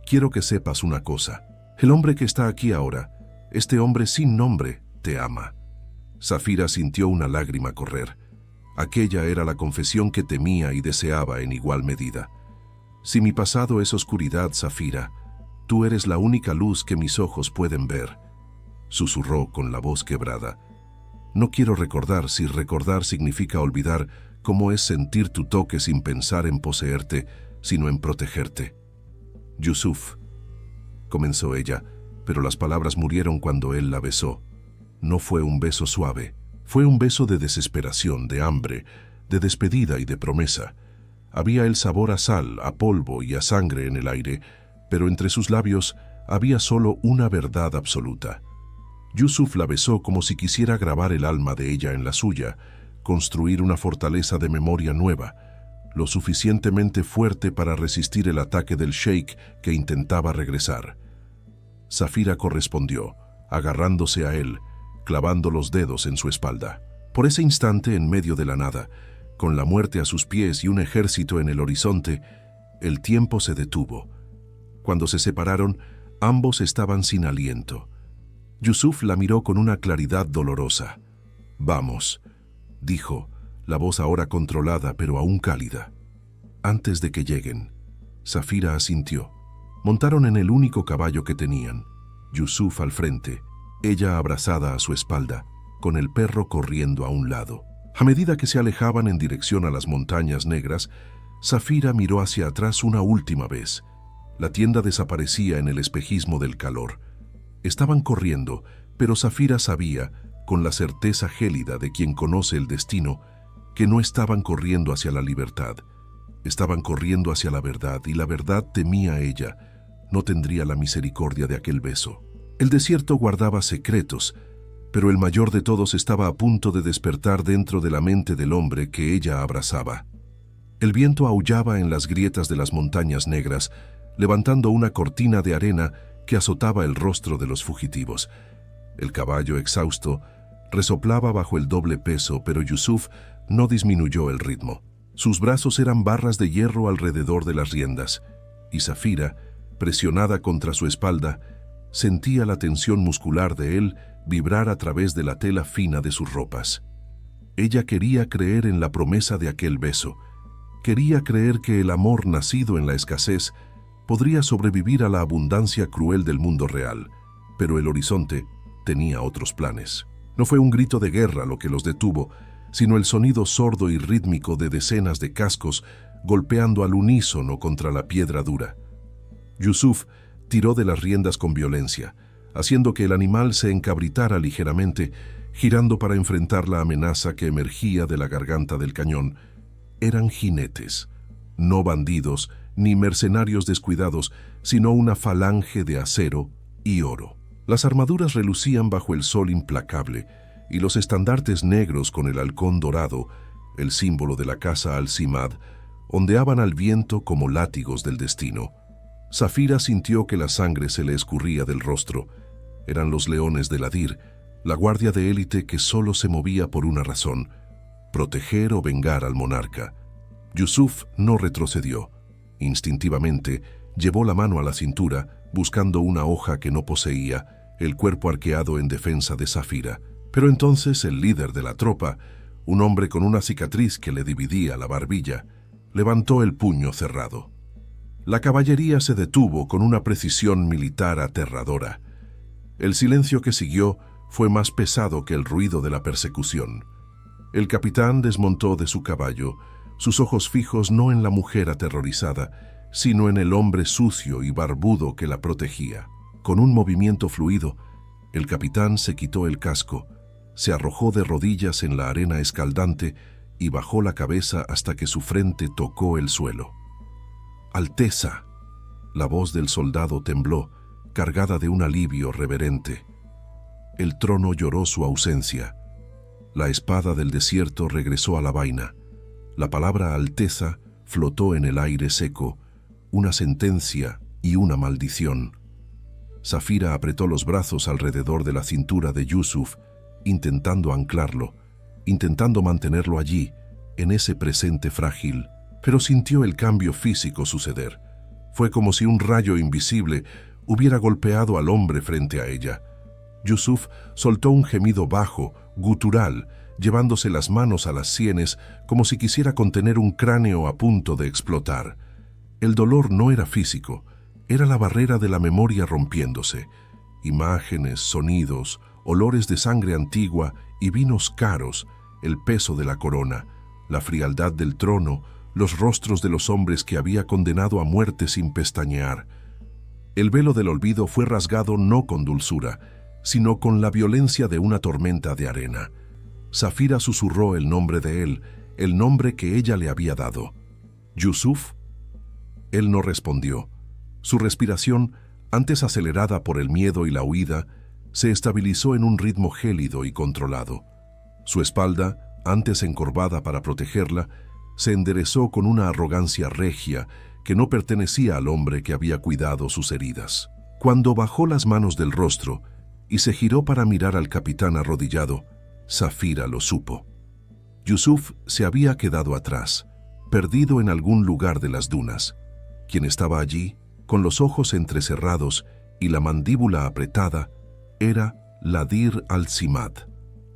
quiero que sepas una cosa. El hombre que está aquí ahora, este hombre sin nombre, te ama». Zafira sintió una lágrima correr. Aquella era la confesión que temía y deseaba en igual medida. «Si mi pasado es oscuridad, Zafira, tú eres la única luz que mis ojos pueden ver», susurró con la voz quebrada. «No quiero recordar si recordar significa olvidar cómo es sentir tu toque sin pensar en poseerte, sino en protegerte». «Yusuf», comenzó ella, pero las palabras murieron cuando él la besó. No fue un beso suave, fue un beso de desesperación, de hambre, de despedida y de promesa. Había el sabor a sal, a polvo y a sangre en el aire, pero entre sus labios había solo una verdad absoluta. Yusuf la besó como si quisiera grabar el alma de ella en la suya, construir una fortaleza de memoria nueva, lo suficientemente fuerte para resistir el ataque del sheik que intentaba regresar. Zafira correspondió, agarrándose a él, clavando los dedos en su espalda. Por ese instante, en medio de la nada, con la muerte a sus pies y un ejército en el horizonte, el tiempo se detuvo. Cuando se separaron, ambos estaban sin aliento. Yusuf la miró con una claridad dolorosa. «Vamos», dijo, la voz ahora controlada pero aún cálida. «Antes de que lleguen». Zafira asintió. Montaron en el único caballo que tenían, Yusuf al frente, ella abrazada a su espalda, con el perro corriendo a un lado. A medida que se alejaban en dirección a las montañas negras, Zafira miró hacia atrás una última vez. La tienda desaparecía en el espejismo del calor. Estaban corriendo, pero Zafira sabía, con la certeza gélida de quien conoce el destino, que no estaban corriendo hacia la libertad. Estaban corriendo hacia la verdad, y la verdad temía a ella. No tendría la misericordia de aquel beso. El desierto guardaba secretos, pero el mayor de todos estaba a punto de despertar dentro de la mente del hombre que ella abrazaba. El viento aullaba en las grietas de las montañas negras, levantando una cortina de arena que azotaba el rostro de los fugitivos. El caballo, exhausto, resoplaba bajo el doble peso, pero Yusuf no disminuyó el ritmo. Sus brazos eran barras de hierro alrededor de las riendas, y Zafira, presionada contra su espalda, sentía la tensión muscular de él vibrar a través de la tela fina de sus ropas. Ella quería creer en la promesa de aquel beso. Quería creer que el amor nacido en la escasez podría sobrevivir a la abundancia cruel del mundo real, pero el horizonte tenía otros planes. No fue un grito de guerra lo que los detuvo, sino el sonido sordo y rítmico de decenas de cascos golpeando al unísono contra la piedra dura. Yusuf tiró de las riendas con violencia, haciendo que el animal se encabritara ligeramente, girando para enfrentar la amenaza que emergía de la garganta del cañón. Eran jinetes, no bandidos ni mercenarios descuidados, sino una falange de acero y oro. Las armaduras relucían bajo el sol implacable, y los estandartes negros con el halcón dorado, el símbolo de la casa Al-Simad, ondeaban al viento como látigos del destino. Zafira sintió que la sangre se le escurría del rostro. Eran los leones del Adir, la guardia de élite que solo se movía por una razón: proteger o vengar al monarca. Yusuf no retrocedió. Instintivamente, llevó la mano a la cintura, buscando una hoja que no poseía, el cuerpo arqueado en defensa de Zafira. Pero entonces el líder de la tropa, un hombre con una cicatriz que le dividía la barbilla, levantó el puño cerrado. La caballería se detuvo con una precisión militar aterradora. El silencio que siguió fue más pesado que el ruido de la persecución. El capitán desmontó de su caballo, sus ojos fijos no en la mujer aterrorizada, sino en el hombre sucio y barbudo que la protegía. Con un movimiento fluido, el capitán se quitó el casco, se arrojó de rodillas en la arena escaldante y bajó la cabeza hasta que su frente tocó el suelo. «Alteza». La voz del soldado tembló, cargada de un alivio reverente. El trono lloró su ausencia. La espada del desierto regresó a la vaina. La palabra Alteza flotó en el aire seco, una sentencia y una maldición. Zafira apretó los brazos alrededor de la cintura de Yusuf, intentando anclarlo, intentando mantenerlo allí, en ese presente frágil, pero sintió el cambio físico suceder. Fue como si un rayo invisible hubiera golpeado al hombre frente a ella. Yusuf soltó un gemido bajo, gutural, llevándose las manos a las sienes como si quisiera contener un cráneo a punto de explotar. El dolor no era físico, era la barrera de la memoria rompiéndose. Imágenes, sonidos, olores de sangre antigua y vinos caros, el peso de la corona, la frialdad del trono, los rostros de los hombres que había condenado a muerte sin pestañear. El velo del olvido fue rasgado no con dulzura, sino con la violencia de una tormenta de arena. Zafira susurró el nombre de él, el nombre que ella le había dado. «¿Yusuf?». Él no respondió. Su respiración, antes acelerada por el miedo y la huida, se estabilizó en un ritmo gélido y controlado. Su espalda, antes encorvada para protegerla, se enderezó con una arrogancia regia que no pertenecía al hombre que había cuidado sus heridas. Cuando bajó las manos del rostro y se giró para mirar al capitán arrodillado, Zafira lo supo. Yusuf se había quedado atrás, perdido en algún lugar de las dunas. Quien estaba allí, con los ojos entrecerrados y la mandíbula apretada, era Ladir Al-Simad.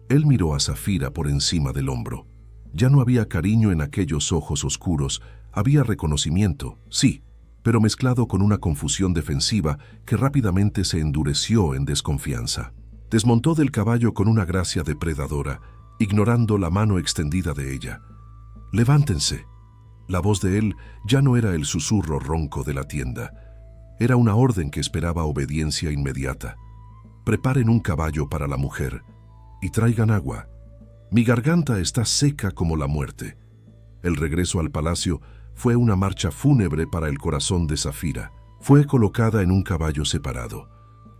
Él miró a Zafira por encima del hombro. Ya no había cariño en aquellos ojos oscuros, había reconocimiento, sí, pero mezclado con una confusión defensiva que rápidamente se endureció en desconfianza. Desmontó del caballo con una gracia depredadora, ignorando la mano extendida de ella. «Levántense». La voz de él ya no era el susurro ronco de la tienda. Era una orden que esperaba obediencia inmediata. Preparen un caballo para la mujer y traigan agua. Mi garganta está seca como la muerte. El regreso al palacio fue una marcha fúnebre para el corazón de Safira. Fue colocada en un caballo separado,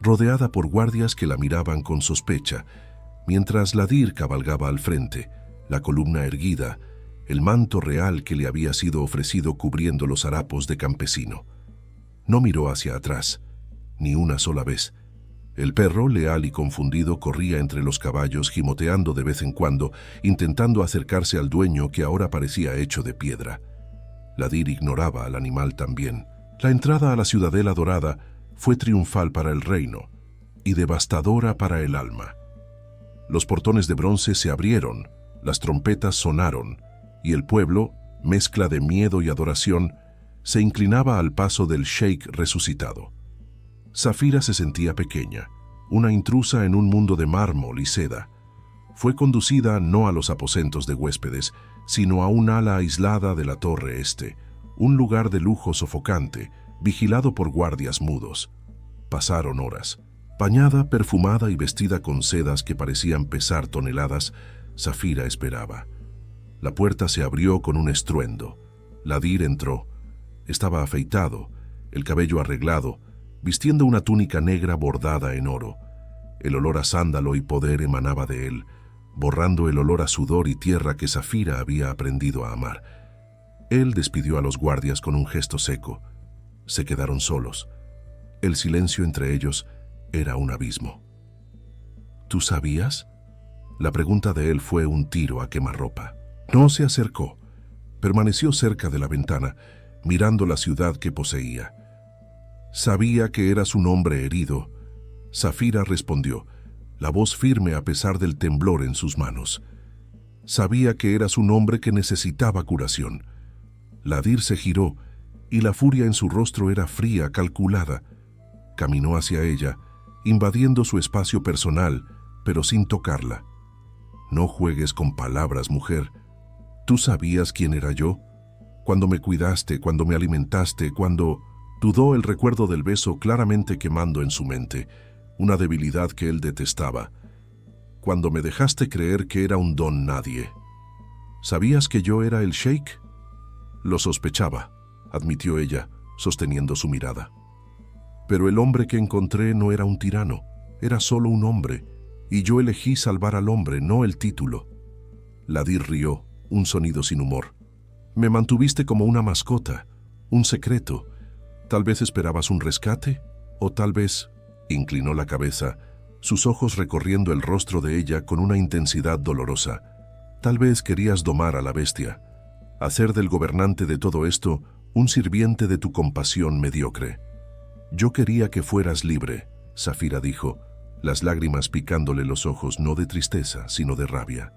rodeada por guardias que la miraban con sospecha, mientras Ladir cabalgaba al frente, la columna erguida, el manto real que le había sido ofrecido cubriendo los harapos de campesino. No miró hacia atrás, ni una sola vez. El perro, leal y confundido, corría entre los caballos, gimoteando de vez en cuando, intentando acercarse al dueño que ahora parecía hecho de piedra. Ladir ignoraba al animal también. La entrada a la Ciudadela Dorada fue triunfal para el reino y devastadora para el alma. Los portones de bronce se abrieron, las trompetas sonaron, y el pueblo, mezcla de miedo y adoración, se inclinaba al paso del sheik resucitado. Safira se sentía pequeña, una intrusa en un mundo de mármol y seda. Fue conducida no a los aposentos de huéspedes, sino a un ala aislada de la torre este, un lugar de lujo sofocante, vigilado por guardias mudos. Pasaron horas. Bañada, perfumada y vestida con sedas que parecían pesar toneladas, Safira esperaba. La puerta se abrió con un estruendo. Ladir entró. Estaba afeitado, el cabello arreglado, vistiendo una túnica negra bordada en oro. El olor a sándalo y poder emanaba de él, borrando el olor a sudor y tierra que Safira había aprendido a amar. Él despidió a los guardias con un gesto seco. Se quedaron solos. El silencio entre ellos era un abismo. ¿Tú sabías? La pregunta de él fue un tiro a quemarropa. No se acercó. Permaneció cerca de la ventana, mirando la ciudad que poseía. Sabía que eras un hombre herido. Safira respondió, la voz firme a pesar del temblor en sus manos. Sabía que eras un hombre que necesitaba curación. Ladir se giró, y la furia en su rostro era fría, calculada. Caminó hacia ella, invadiendo su espacio personal, pero sin tocarla. No juegues con palabras, mujer. ¿Tú sabías quién era yo? Cuando me cuidaste, cuando me alimentaste, cuando... Dudó el recuerdo del beso claramente quemando en su mente, una debilidad que él detestaba. Cuando me dejaste creer que era un don nadie. ¿Sabías que yo era el sheik? Lo sospechaba, admitió ella, sosteniendo su mirada. Pero el hombre que encontré no era un tirano, era solo un hombre, y yo elegí salvar al hombre, no el título. Ladir rió, un sonido sin humor. Me mantuviste como una mascota, un secreto. Tal vez esperabas un rescate, o tal vez... Inclinó la cabeza, sus ojos recorriendo el rostro de ella con una intensidad dolorosa. Tal vez querías domar a la bestia, hacer del gobernante de todo esto un sirviente de tu compasión mediocre. Yo quería que fueras libre, Safira dijo, las lágrimas picándole los ojos no de tristeza, sino de rabia.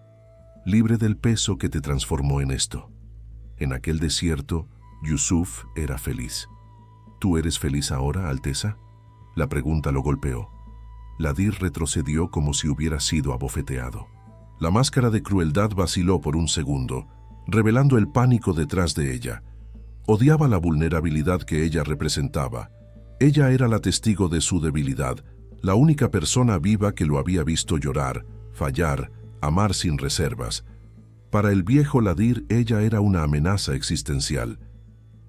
Libre del peso que te transformó en esto. En aquel desierto, Yusuf era feliz. ¿Tú eres feliz ahora, Alteza? La pregunta lo golpeó. Ladir retrocedió como si hubiera sido abofeteado. La máscara de crueldad vaciló por un segundo, revelando el pánico detrás de ella. Odiaba la vulnerabilidad que ella representaba. Ella era la testigo de su debilidad, la única persona viva que lo había visto llorar, fallar, amar sin reservas. Para el viejo Ladir, ella era una amenaza existencial.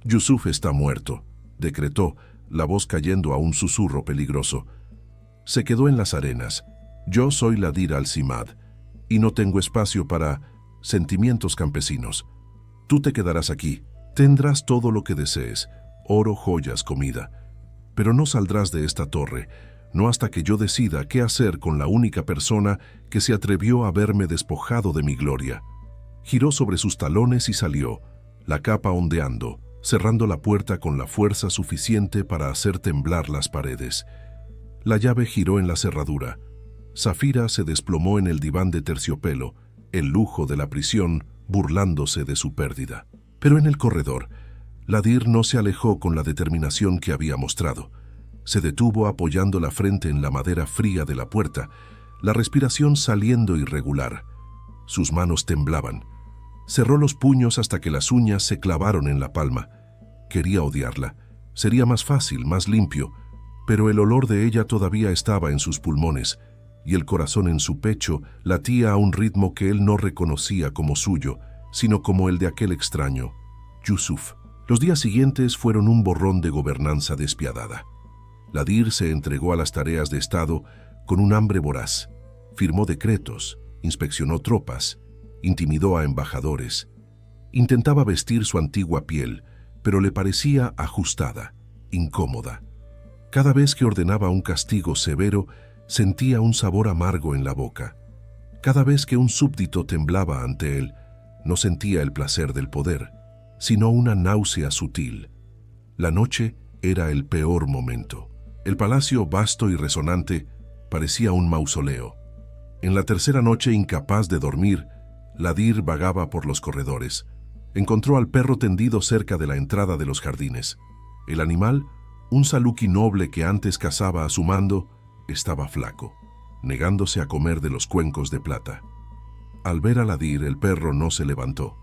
Yusuf está muerto, decretó, la voz cayendo a un susurro peligroso. Se quedó en las arenas. Yo soy Ladir al-Simad, y no tengo espacio para sentimientos campesinos. Tú te quedarás aquí, tendrás todo lo que desees, oro, joyas, comida. Pero no saldrás de esta torre, no hasta que yo decida qué hacer con la única persona que se atrevió a verme despojado de mi gloria. Giró sobre sus talones y salió, la capa ondeando, cerrando la puerta con la fuerza suficiente para hacer temblar las paredes. La llave giró en la cerradura. Safira se desplomó en el diván de terciopelo, el lujo de la prisión, burlándose de su pérdida. Pero en el corredor, Ladir no se alejó con la determinación que había mostrado. Se detuvo apoyando la frente en la madera fría de la puerta, la respiración saliendo irregular. Sus manos temblaban. Cerró los puños hasta que las uñas se clavaron en la palma. Quería odiarla. Sería más fácil, más limpio. pero el olor de ella todavía estaba en sus pulmones, y el corazón en su pecho latía a un ritmo que él no reconocía como suyo, sino como el de aquel extraño, Yusuf. Los días siguientes fueron un borrón de gobernanza despiadada. Ladir se entregó a las tareas de Estado con un hambre voraz. Firmó decretos, inspeccionó tropas, intimidó a embajadores. Intentaba vestir su antigua piel, pero le parecía ajustada, incómoda. Cada vez que ordenaba un castigo severo, sentía un sabor amargo en la boca. Cada vez que un súbdito temblaba ante él, no sentía el placer del poder, sino una náusea sutil. La noche era el peor momento. El palacio, vasto y resonante, parecía un mausoleo. En la tercera noche, incapaz de dormir, Ladir vagaba por los corredores. Encontró al perro tendido cerca de la entrada de los jardines. El animal, un saluki noble que antes cazaba a su mando, estaba flaco, negándose a comer de los cuencos de plata. Al ver a Ladir, el perro no se levantó.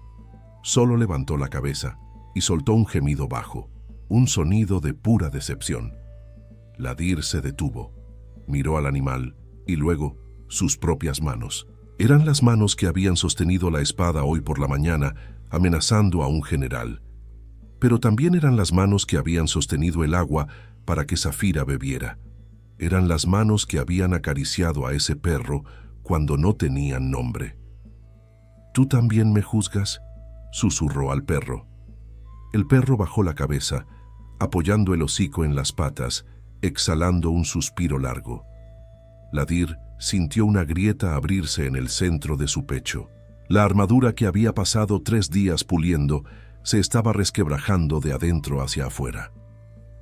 Solo levantó la cabeza y soltó un gemido bajo, un sonido de pura decepción. Ladir se detuvo, miró al animal y luego sus propias manos. Eran las manos que habían sostenido la espada hoy por la mañana, amenazando a un general. Pero también eran las manos que habían sostenido el agua para que Zafira bebiera. Eran las manos que habían acariciado a ese perro cuando no tenían nombre. «¿Tú también me juzgas?», susurró al perro. El perro bajó la cabeza, apoyando el hocico en las patas, exhalando un suspiro largo. Ladir sintió una grieta abrirse en el centro de su pecho. La armadura que había pasado 3 días puliendo se estaba resquebrajando de adentro hacia afuera.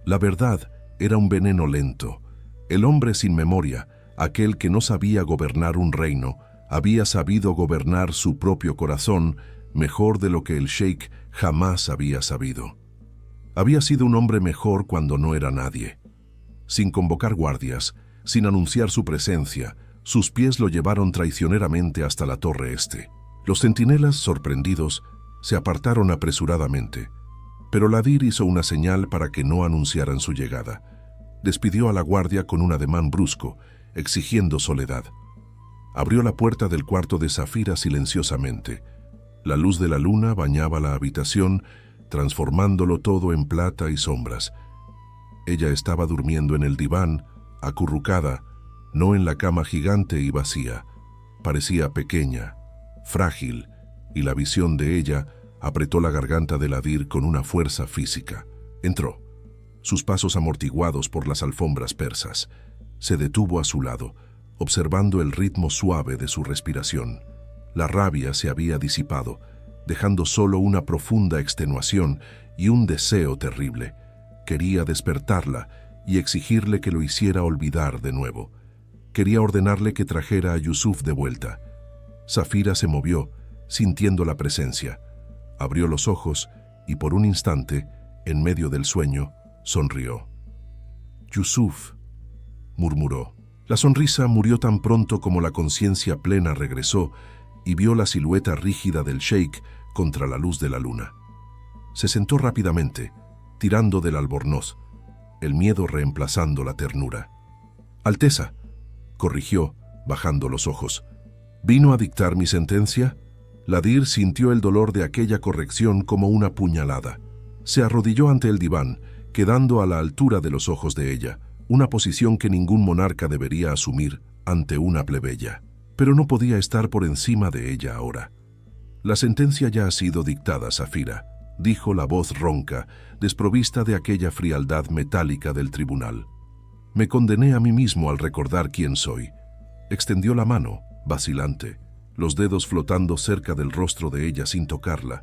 La verdad era un veneno lento. El hombre sin memoria, aquel que no sabía gobernar un reino, había sabido gobernar su propio corazón mejor de lo que el sheik jamás había sabido. Había sido un hombre mejor cuando no era nadie. Sin convocar guardias, sin anunciar su presencia, sus pies lo llevaron traicioneramente hasta la torre este. Los centinelas, sorprendidos, se apartaron apresuradamente, pero Ladir hizo una señal para que no anunciaran su llegada. Despidió a la guardia con un ademán brusco, exigiendo soledad. Abrió la puerta del cuarto de Zafira silenciosamente. La luz de la luna bañaba la habitación, transformándolo todo en plata y sombras. Ella estaba durmiendo en el diván, acurrucada, no en la cama gigante y vacía. Parecía pequeña, frágil, y la visión de ella apretó la garganta de Ladir con una fuerza física. Entró, sus pasos amortiguados por las alfombras persas. Se detuvo a su lado, observando el ritmo suave de su respiración. La rabia se había disipado, dejando solo una profunda extenuación y un deseo terrible. Quería despertarla y exigirle que lo hiciera olvidar de nuevo. Quería ordenarle que trajera a Yusuf de vuelta. Zafira se movió, sintiendo la presencia. Abrió los ojos y por un instante, en medio del sueño, sonrió. «Yusuf», murmuró. La sonrisa murió tan pronto como la conciencia plena regresó y vio la silueta rígida del sheik contra la luz de la luna. Se sentó rápidamente, tirando del albornoz, el miedo reemplazando la ternura. «Alteza», corrigió, bajando los ojos. «¿Vino a dictar mi sentencia?» Ladir sintió el dolor de aquella corrección como una puñalada. Se arrodilló ante el diván, quedando a la altura de los ojos de ella, una posición que ningún monarca debería asumir ante una plebeya. Pero no podía estar por encima de ella ahora. «La sentencia ya ha sido dictada, Zafira», dijo la voz ronca, desprovista de aquella frialdad metálica del tribunal. «Me condené a mí mismo al recordar quién soy». Extendió la mano, vacilante, los dedos flotando cerca del rostro de ella sin tocarla,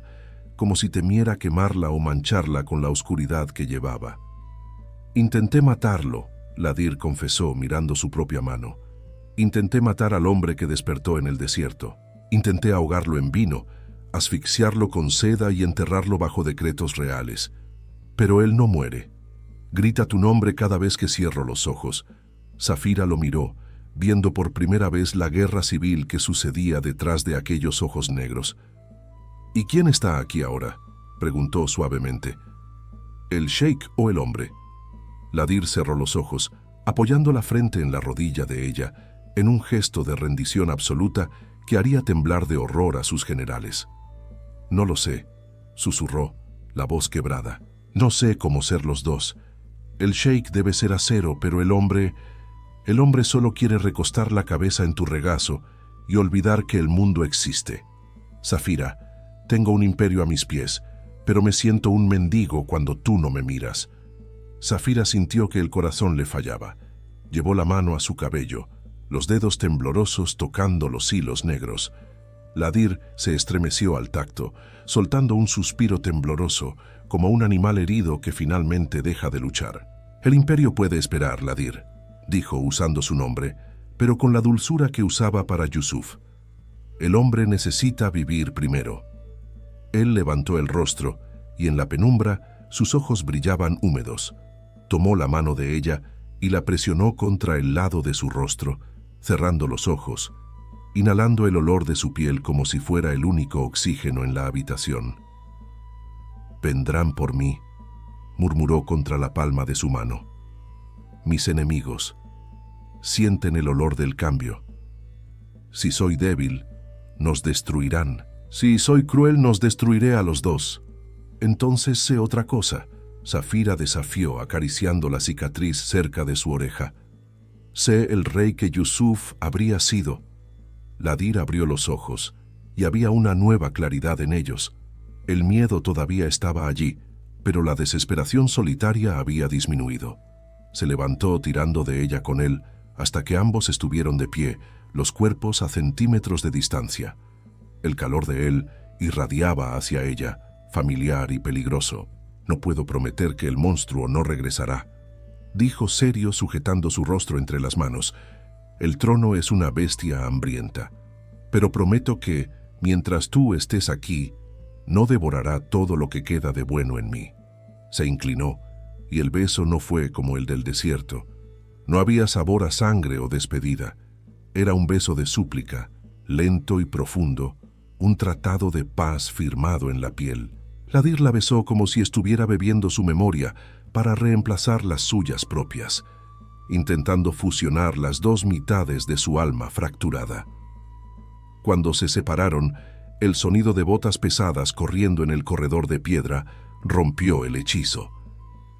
como si temiera quemarla o mancharla con la oscuridad que llevaba. «Intenté matarlo», Ladir confesó mirando su propia mano. «Intenté matar al hombre que despertó en el desierto. Intenté ahogarlo en vino, asfixiarlo con seda y enterrarlo bajo decretos reales. Pero él no muere. Grita tu nombre cada vez que cierro los ojos». Zafira lo miró, viendo por primera vez la guerra civil que sucedía detrás de aquellos ojos negros. «¿Y quién está aquí ahora?», preguntó suavemente. «¿El sheik o el hombre?». Ladir cerró los ojos, apoyando la frente en la rodilla de ella, en un gesto de rendición absoluta que haría temblar de horror a sus generales. «No lo sé», susurró, la voz quebrada. «No sé cómo ser los dos. El sheik debe ser acero, pero el hombre solo quiere recostar la cabeza en tu regazo y olvidar que el mundo existe. Zafira, tengo un imperio a mis pies, pero me siento un mendigo cuando tú no me miras». Zafira sintió que el corazón le fallaba. Llevó la mano a su cabello, los dedos temblorosos tocando los hilos negros. Ladir se estremeció al tacto, soltando un suspiro tembloroso, como un animal herido que finalmente deja de luchar. «El imperio puede esperar, Ladir», dijo usando su nombre, pero con la dulzura que usaba para Yusuf. «El hombre necesita vivir primero». Él levantó el rostro y en la penumbra sus ojos brillaban húmedos. Tomó la mano de ella y la presionó contra el lado de su rostro, cerrando los ojos, inhalando el olor de su piel como si fuera el único oxígeno en la habitación. «Vendrán por mí», murmuró contra la palma de su mano. «Mis enemigos sienten el olor del cambio. Si soy débil, nos destruirán. Si soy cruel, nos destruiré a los dos. Entonces sé otra cosa», Zafira desafió acariciando la cicatriz cerca de su oreja. «Sé el rey que Yusuf habría sido». Ladir abrió los ojos y había una nueva claridad en ellos. El miedo todavía estaba allí, pero la desesperación solitaria había disminuido. Se levantó tirando de ella con él hasta que ambos estuvieron de pie, los cuerpos a centímetros de distancia. El calor de él irradiaba hacia ella, familiar y peligroso. «No puedo prometer que el monstruo no regresará», dijo serio sujetando su rostro entre las manos. «El trono es una bestia hambrienta, pero prometo que, mientras tú estés aquí, no devorará todo lo que queda de bueno en mí». Se inclinó, y el beso no fue como el del desierto. No había sabor a sangre o despedida. Era un beso de súplica, lento y profundo, un tratado de paz firmado en la piel. Ladir la besó como si estuviera bebiendo su memoria para reemplazar las suyas propias, intentando fusionar las dos mitades de su alma fracturada. Cuando se separaron, el sonido de botas pesadas corriendo en el corredor de piedra rompió el hechizo.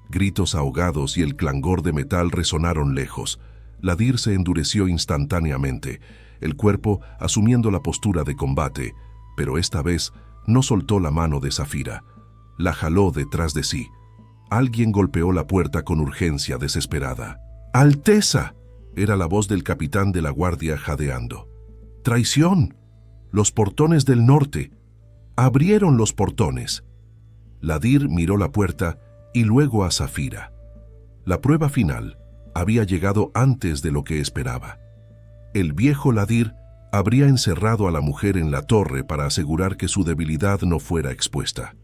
Gritos ahogados y el clangor de metal resonaron lejos. Ladir se endureció instantáneamente, el cuerpo asumiendo la postura de combate, pero esta vez no soltó la mano de Zafira. La jaló detrás de sí. Alguien golpeó la puerta con urgencia desesperada. «¡Alteza!», era la voz del capitán de la guardia jadeando. «¡Traición! Los portones del norte. Abrieron los portones». Ladir miró la puerta y luego a Zafira. La prueba final había llegado antes de lo que esperaba. El viejo Ladir habría encerrado a la mujer en la torre para asegurar que su debilidad no fuera expuesta.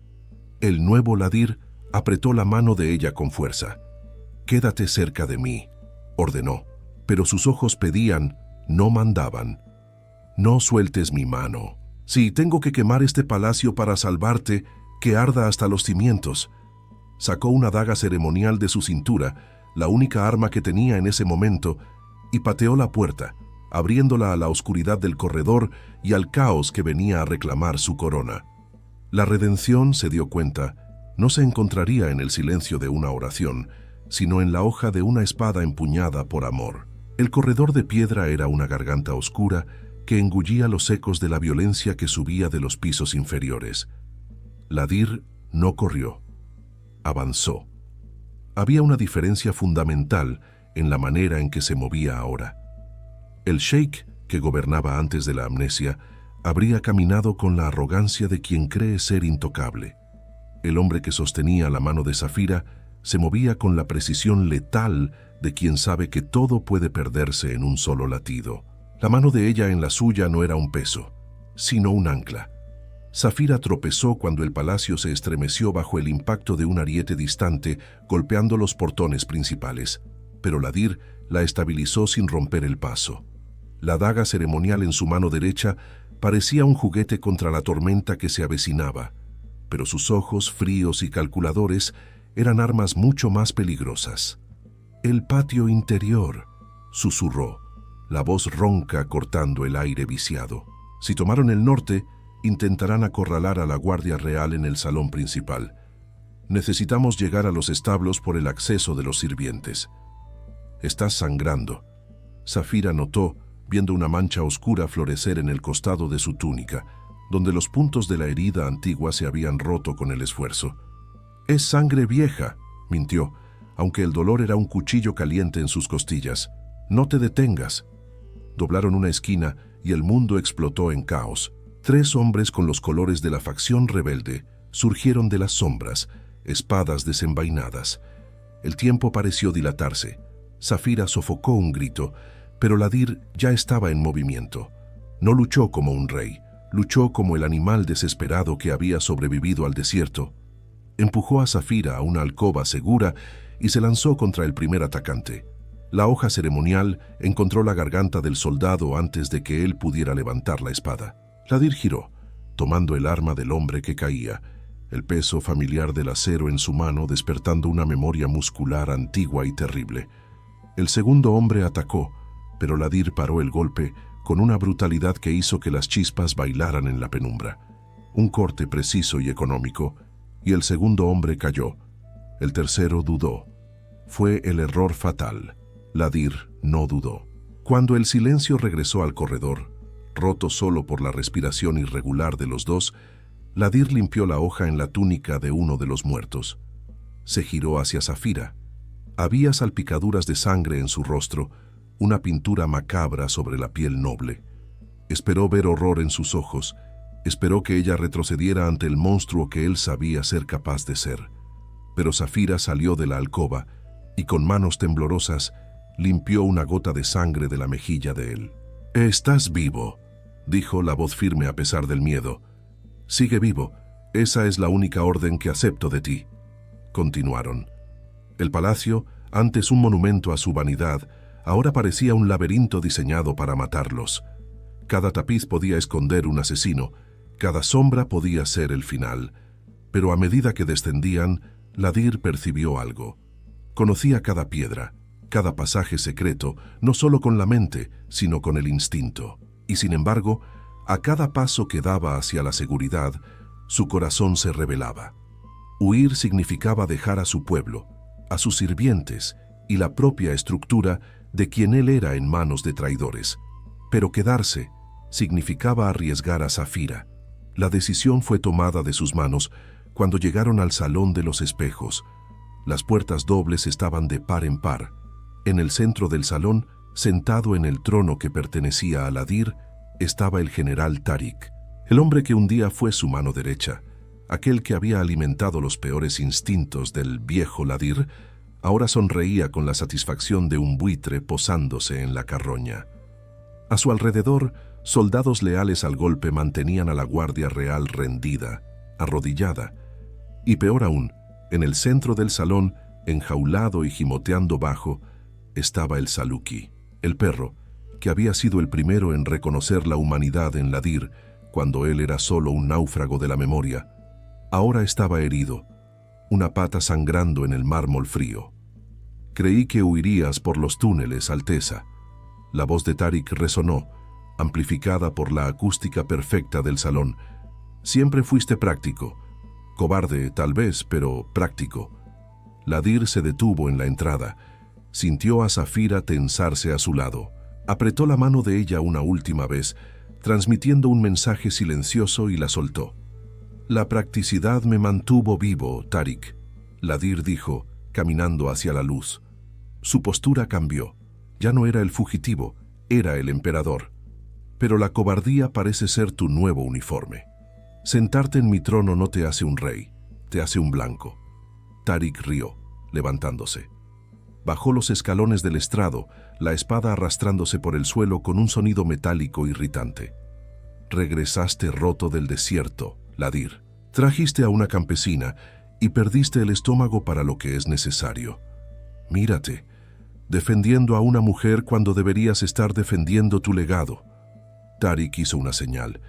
El nuevo Ladir apretó la mano de ella con fuerza. «Quédate cerca de mí», ordenó, pero sus ojos pedían, no mandaban. «No sueltes mi mano. Si tengo que quemar este palacio para salvarte, que arda hasta los cimientos». Sacó una daga ceremonial de su cintura, la única arma que tenía en ese momento, y pateó la puerta, abriéndola a la oscuridad del corredor y al caos que venía a reclamar su corona. La redención, se dio cuenta, no se encontraría en el silencio de una oración, sino en la hoja de una espada empuñada por amor. El corredor de piedra era una garganta oscura que engullía los ecos de la violencia que subía de los pisos inferiores. Ladir no corrió, avanzó. Había una diferencia fundamental en la manera en que se movía ahora. El sheik, que gobernaba antes de la amnesia, habría caminado con la arrogancia de quien cree ser intocable. El hombre que sostenía la mano de Zafira se movía con la precisión letal de quien sabe que todo puede perderse en un solo latido. La mano de ella en la suya no era un peso, sino un ancla. Zafira tropezó cuando el palacio se estremeció bajo el impacto de un ariete distante golpeando los portones principales, pero Ladir la estabilizó sin romper el paso. La daga ceremonial en su mano derecha parecía un juguete contra la tormenta que se avecinaba, pero sus ojos fríos y calculadores eran armas mucho más peligrosas. El patio interior, susurró, la voz ronca cortando el aire viciado. Si tomaron el norte, intentarán acorralar a la Guardia Real en el salón principal. Necesitamos llegar a los establos por el acceso de los sirvientes. Estás sangrando. Zafira notó, viendo una mancha oscura florecer en el costado de su túnica, donde los puntos de la herida antigua se habían roto con el esfuerzo. «Es sangre vieja», mintió, aunque el dolor era un cuchillo caliente en sus costillas. «No te detengas». Doblaron una esquina y el mundo explotó en caos. 3 hombres con los colores de la facción rebelde surgieron de las sombras, espadas desenvainadas. El tiempo pareció dilatarse. Zafira sofocó un grito, pero Ladir ya estaba en movimiento. No luchó como un rey, luchó como el animal desesperado que había sobrevivido al desierto. Empujó a Zafira a una alcoba segura y se lanzó contra el primer atacante. La hoja ceremonial encontró la garganta del soldado antes de que él pudiera levantar la espada. Ladir giró, tomando el arma del hombre que caía, el peso familiar del acero en su mano despertando una memoria muscular antigua y terrible. El segundo hombre atacó, pero Ladir paró el golpe con una brutalidad que hizo que las chispas bailaran en la penumbra. Un corte preciso y económico, y el segundo hombre cayó. El tercero dudó. Fue el error fatal. Ladir no dudó. Cuando el silencio regresó al corredor, roto solo por la respiración irregular de los dos, Ladir limpió la hoja en la túnica de uno de los muertos. Se giró hacia Zafira. Había salpicaduras de sangre en su rostro, una pintura macabra sobre la piel noble. Esperó ver horror en sus ojos, esperó que ella retrocediera ante el monstruo que él sabía ser capaz de ser. Pero Zafira salió de la alcoba y con manos temblorosas limpió una gota de sangre de la mejilla de él. «Estás vivo», dijo la voz firme a pesar del miedo. «Sigue vivo, esa es la única orden que acepto de ti». Continuaron. El palacio, antes un monumento a su vanidad, ahora parecía un laberinto diseñado para matarlos. Cada tapiz podía esconder un asesino, cada sombra podía ser el final. Pero a medida que descendían, Ladir percibió algo. Conocía cada piedra, cada pasaje secreto, no solo con la mente, sino con el instinto. Y sin embargo, a cada paso que daba hacia la seguridad, su corazón se rebelaba. Huir significaba dejar a su pueblo, a sus sirvientes y la propia estructura de quien él era en manos de traidores. Pero quedarse significaba arriesgar a Zafira. La decisión fue tomada de sus manos cuando llegaron al Salón de los Espejos. Las puertas dobles estaban de par en par. En el centro del salón, sentado en el trono que pertenecía a Ladir, estaba el general Tarik, el hombre que un día fue su mano derecha. Aquel que había alimentado los peores instintos del viejo Ladir, ahora sonreía con la satisfacción de un buitre posándose en la carroña. A su alrededor, soldados leales al golpe mantenían a la Guardia Real rendida, arrodillada. Y peor aún, en el centro del salón, enjaulado y gimoteando bajo, estaba el Saluki, el perro, que había sido el primero en reconocer la humanidad en Ladir cuando él era solo un náufrago de la memoria. Ahora estaba herido, una pata sangrando en el mármol frío. «Creí que huirías por los túneles, Alteza». La voz de Tarik resonó, amplificada por la acústica perfecta del salón. «Siempre fuiste práctico. Cobarde, tal vez, pero práctico». Ladir se detuvo en la entrada. Sintió a Zafira tensarse a su lado. Apretó la mano de ella una última vez, transmitiendo un mensaje silencioso y la soltó. «La practicidad me mantuvo vivo, Tarik», Ladir dijo, caminando hacia la luz. Su postura cambió. Ya no era el fugitivo, era el emperador. «Pero la cobardía parece ser tu nuevo uniforme. Sentarte en mi trono no te hace un rey, te hace un blanco». Tarik rió, levantándose. Bajó los escalones del estrado, la espada arrastrándose por el suelo con un sonido metálico irritante. «Regresaste roto del desierto, Ladir. Trajiste a una campesina y perdiste el estómago para lo que es necesario. Mírate, defendiendo a una mujer cuando deberías estar defendiendo tu legado». Tarik hizo una señal,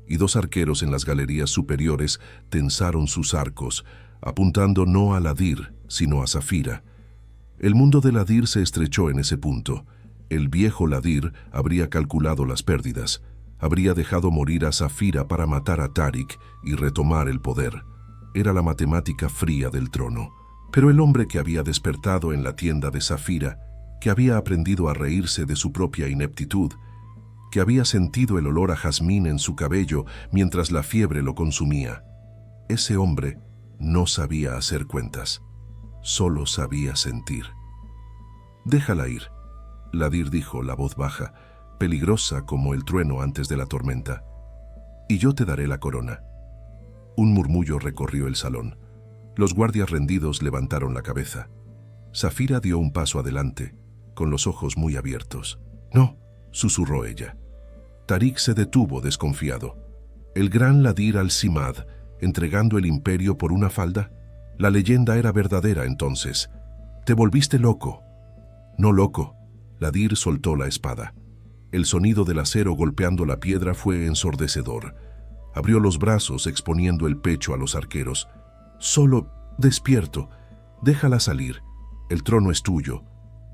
y 2 arqueros en las galerías superiores tensaron sus arcos, apuntando no a Ladir, sino a Zafira. El mundo de Ladir se estrechó en ese punto. El viejo Ladir habría calculado las pérdidas, habría dejado morir a Saphira para matar a Tariq y retomar el poder. Era la matemática fría del trono. Pero el hombre que había despertado en la tienda de Saphira, que había aprendido a reírse de su propia ineptitud, que había sentido el olor a jazmín en su cabello mientras la fiebre lo consumía, ese hombre no sabía hacer cuentas, solo sabía sentir. «Déjala ir», Ladir dijo, la voz baja, peligrosa como el trueno antes de la tormenta, «y yo te daré la corona». Un murmullo recorrió el salón. Los guardias rendidos levantaron la cabeza. Saphira dio un paso adelante, con los ojos muy abiertos. «No», susurró ella. Tariq se detuvo desconfiado. ¿El gran Ladir al-Simad entregando el imperio por una falda? La leyenda era verdadera entonces. «Te volviste loco». «No loco». Ladir soltó la espada. El sonido del acero golpeando la piedra fue ensordecedor. Abrió los brazos exponiendo el pecho a los arqueros. «Solo despierto. Déjala salir. El trono es tuyo.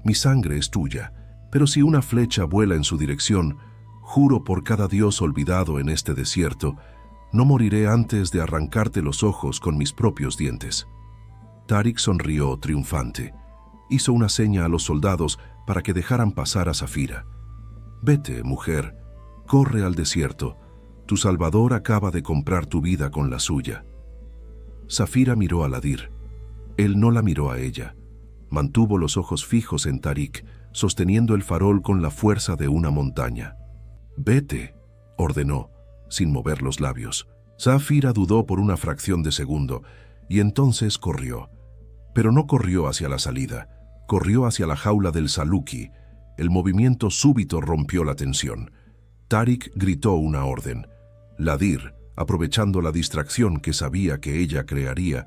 Mi sangre es tuya. Pero si una flecha vuela en su dirección, juro por cada dios olvidado en este desierto, no moriré antes de arrancarte los ojos con mis propios dientes». Tariq sonrió triunfante. Hizo una seña a los soldados para que dejaran pasar a Saphira. «Vete, mujer, corre al desierto. Tu salvador acaba de comprar tu vida con la suya». Saphira miró a Ladir. Él no la miró a ella. Mantuvo los ojos fijos en Tariq, sosteniendo el farol con la fuerza de una montaña. «Vete», ordenó, sin mover los labios. Saphira dudó por una fracción de segundo, y entonces corrió. Pero no corrió hacia la salida, corrió hacia la jaula del Saluki. El movimiento súbito rompió la tensión. Tariq gritó una orden. Ladir, aprovechando la distracción que sabía que ella crearía,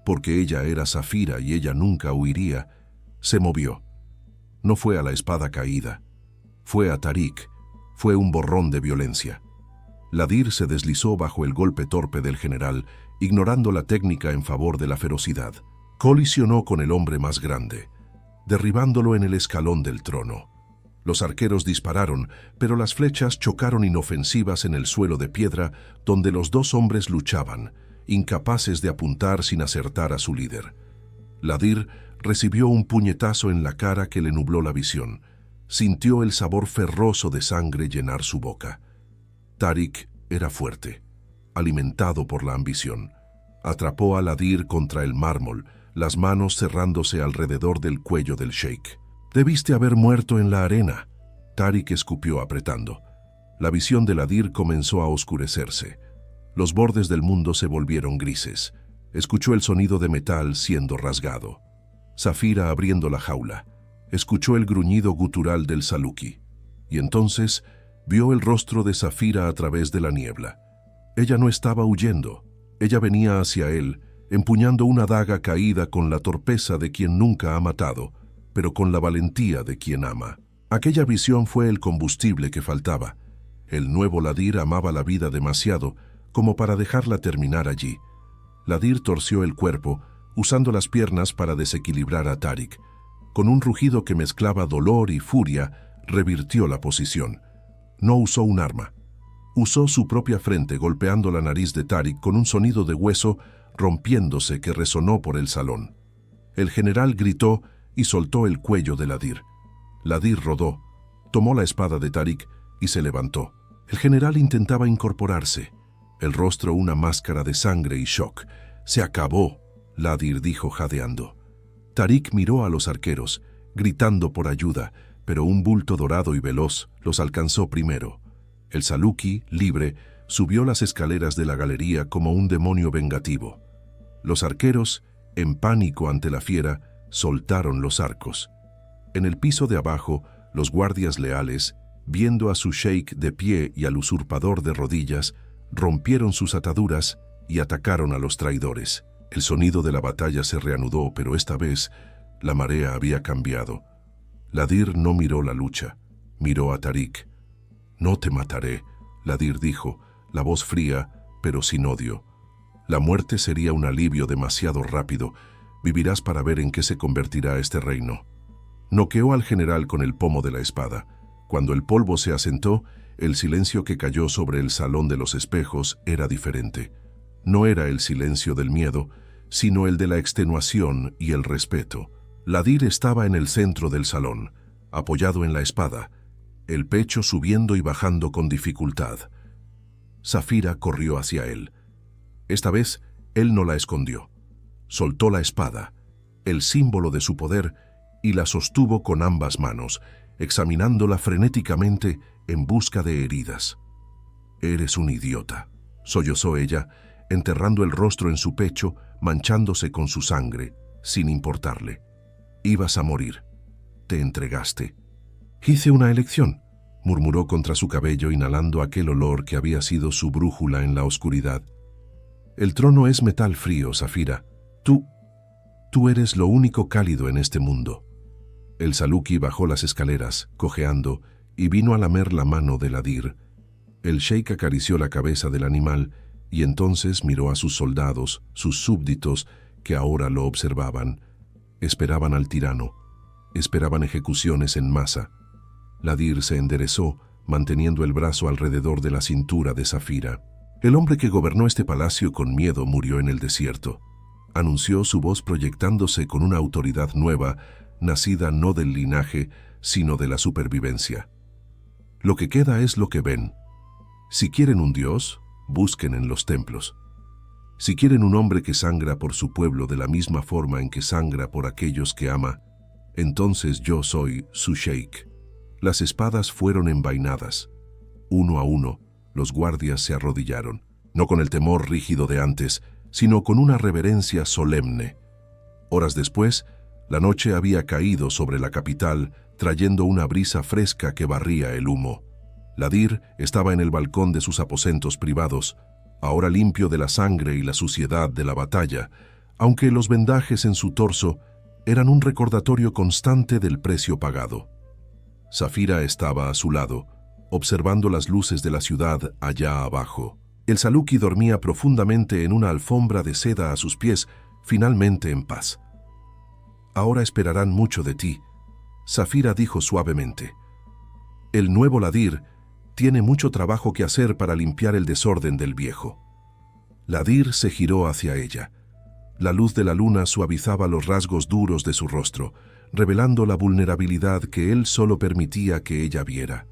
porque ella era Saphira y ella nunca huiría, se movió. No fue a la espada caída. Fue a Tariq. Fue un borrón de violencia. Ladir se deslizó bajo el golpe torpe del general, ignorando la técnica en favor de la ferocidad. Colisionó con el hombre más grande, derribándolo en el escalón del trono. Los arqueros dispararon, pero las flechas chocaron inofensivas en el suelo de piedra donde los dos hombres luchaban, incapaces de apuntar sin acertar a su líder. Ladir recibió un puñetazo en la cara que le nubló la visión. Sintió el sabor ferroso de sangre llenar su boca. Tariq era fuerte, alimentado por la ambición. Atrapó a Ladir contra el mármol, las manos cerrándose alrededor del cuello del sheik. «Debiste haber muerto en la arena», Tariq escupió apretando. La visión de Ladir comenzó a oscurecerse. Los bordes del mundo se volvieron grises. Escuchó el sonido de metal siendo rasgado. Saphira abriendo la jaula. Escuchó el gruñido gutural del Saluki. Y entonces vio el rostro de Saphira a través de la niebla. Ella no estaba huyendo. Ella venía hacia él, empuñando una daga caída con la torpeza de quien nunca ha matado, pero con la valentía de quien ama. Aquella visión fue el combustible que faltaba. El nuevo Ladir amaba la vida demasiado como para dejarla terminar allí. Ladir torció el cuerpo, usando las piernas para desequilibrar a Tariq. Con un rugido que mezclaba dolor y furia, revirtió la posición. No usó un arma. Usó su propia frente golpeando la nariz de Tariq con un sonido de hueso rompiéndose que resonó por el salón. El general gritó y soltó el cuello de Ladir. Ladir rodó, tomó la espada de Tariq y se levantó. El general intentaba incorporarse, el rostro una máscara de sangre y shock. «Se acabó», Ladir dijo jadeando. Tariq miró a los arqueros, gritando por ayuda, pero un bulto dorado y veloz los alcanzó primero. El Saluki, libre, subió las escaleras de la galería como un demonio vengativo. Los arqueros, en pánico ante la fiera, soltaron los arcos. En el piso de abajo, los guardias leales, viendo a su sheik de pie y al usurpador de rodillas, rompieron sus ataduras y atacaron a los traidores. El sonido de la batalla se reanudó, pero esta vez la marea había cambiado. Ladir no miró la lucha, miró a Tariq. «No te mataré», Ladir dijo, la voz fría, pero sin odio. La muerte sería un alivio demasiado rápido, Vivirás para ver en qué se convertirá este reino. Noqueó al general con el pomo de la espada. Cuando el polvo se asentó, el silencio que cayó sobre el salón de los espejos era diferente. No era el silencio del miedo, sino el de la extenuación y el respeto. Ladir estaba en el centro del salón, apoyado en la espada, el pecho subiendo y bajando con dificultad. Zafira corrió hacia él. Esta vez, él no la escondió. Soltó la espada, el símbolo de su poder, y la sostuvo con ambas manos, examinándola frenéticamente en busca de heridas. «Eres un idiota», sollozó ella, enterrando el rostro en su pecho, manchándose con su sangre, sin importarle. «Ibas a morir. Te entregaste». «Hice una elección», murmuró contra su cabello, inhalando aquel olor que había sido su brújula en la oscuridad. «El trono es metal frío, Zafira. Tú eres lo único cálido en este mundo». El Saluki bajó las escaleras, cojeando, y vino a lamer la mano de Ladir. El sheik acarició la cabeza del animal y entonces miró a sus soldados, sus súbditos, que ahora lo observaban. Esperaban al tirano. Esperaban ejecuciones en masa. Ladir se enderezó, manteniendo el brazo alrededor de la cintura de Zafira. «El hombre que gobernó este palacio con miedo murió en el desierto», anunció, su voz proyectándose con una autoridad nueva, nacida no del linaje, sino de la supervivencia. «Lo que queda es lo que ven. Si quieren un dios, busquen en los templos. Si quieren un hombre que sangra por su pueblo de la misma forma en que sangra por aquellos que ama, entonces yo soy su sheik». Las espadas fueron envainadas. Uno a uno, los guardias se arrodillaron, no con el temor rígido de antes, sino con una reverencia solemne. Horas después, la noche había caído sobre la capital, trayendo una brisa fresca que barría el humo. Ladir estaba en el balcón de sus aposentos privados, ahora limpio de la sangre y la suciedad de la batalla, aunque los vendajes en su torso eran un recordatorio constante del precio pagado. Zafira estaba a su lado, observando las luces de la ciudad allá abajo. El Saluki dormía profundamente en una alfombra de seda a sus pies, finalmente en paz. «Ahora esperarán mucho de ti», Zafira dijo suavemente. «El nuevo Ladir tiene mucho trabajo que hacer para limpiar el desorden del viejo». Ladir se giró hacia ella. La luz de la luna suavizaba los rasgos duros de su rostro, revelando la vulnerabilidad que él solo permitía que ella viera.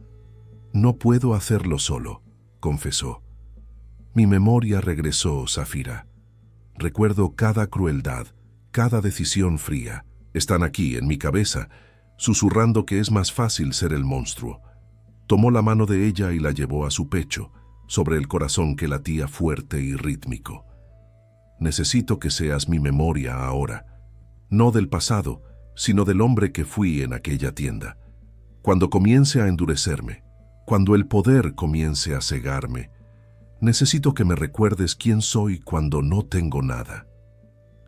«No puedo hacerlo solo», confesó. «Mi memoria regresó, Zafira. Recuerdo cada crueldad, cada decisión fría. Están aquí, en mi cabeza, susurrando que es más fácil ser el monstruo». Tomó la mano de ella y la llevó a su pecho, sobre el corazón que latía fuerte y rítmico. «Necesito que seas mi memoria ahora, no del pasado, sino del hombre que fui en aquella tienda. Cuando comience a endurecerme, cuando el poder comience a cegarme, necesito que me recuerdes quién soy cuando no tengo nada».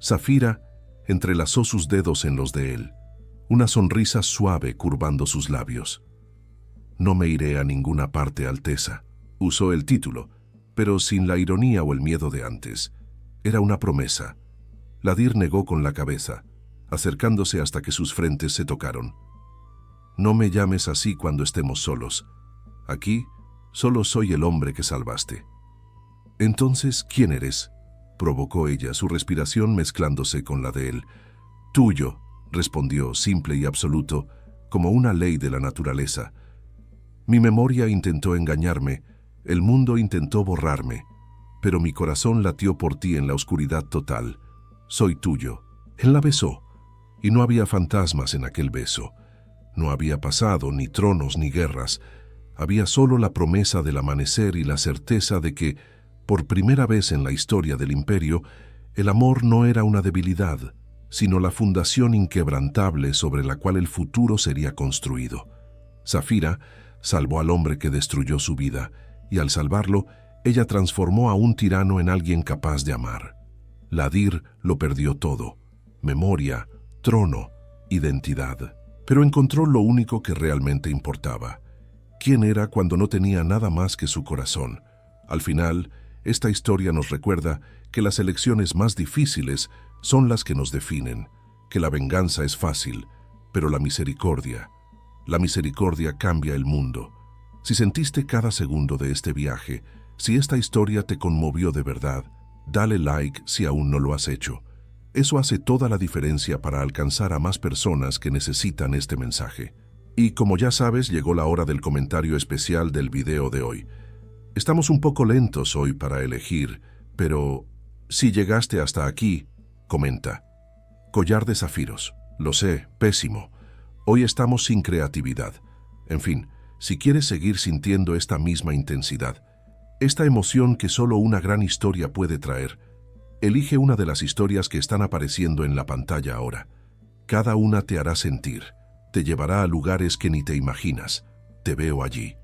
Zafira entrelazó sus dedos en los de él, una sonrisa suave curvando sus labios. «No me iré a ninguna parte, Alteza», usó el título, pero sin la ironía o el miedo de antes. Era una promesa. Ladir negó con la cabeza, acercándose hasta que sus frentes se tocaron. «No me llames así cuando estemos solos. Aquí solo soy el hombre que salvaste». «Entonces, ¿quién eres?», provocó ella, su respiración mezclándose con la de él. «Tuyo», respondió, simple y absoluto, como una ley de la naturaleza. «Mi memoria intentó engañarme, el mundo intentó borrarme, pero mi corazón latió por ti en la oscuridad total. Soy tuyo». Él la besó, y no había fantasmas en aquel beso. No había pasado, ni tronos, ni guerras. Había solo la promesa del amanecer y la certeza de que, por primera vez en la historia del imperio, el amor no era una debilidad, sino la fundación inquebrantable sobre la cual el futuro sería construido. Zafira salvó al hombre que destruyó su vida, y al salvarlo, ella transformó a un tirano en alguien capaz de amar. Ladir lo perdió todo: memoria, trono, identidad. Pero encontró lo único que realmente importaba. ¿Quién era cuando no tenía nada más que su corazón? Al final, esta historia nos recuerda que las elecciones más difíciles son las que nos definen, que la venganza es fácil, pero la misericordia cambia el mundo. Si sentiste cada segundo de este viaje, si esta historia te conmovió de verdad, dale like si aún no lo has hecho. Eso hace toda la diferencia para alcanzar a más personas que necesitan este mensaje. Y como ya sabes, llegó la hora del comentario especial del video de hoy. Estamos un poco lentos hoy para elegir, pero si llegaste hasta aquí, comenta. Collar de zafiros. Lo sé, pésimo. Hoy estamos sin creatividad. En fin, si quieres seguir sintiendo esta misma intensidad, esta emoción que solo una gran historia puede traer, elige una de las historias que están apareciendo en la pantalla ahora. Cada una te hará sentir, te llevará a lugares que ni te imaginas. Te veo allí.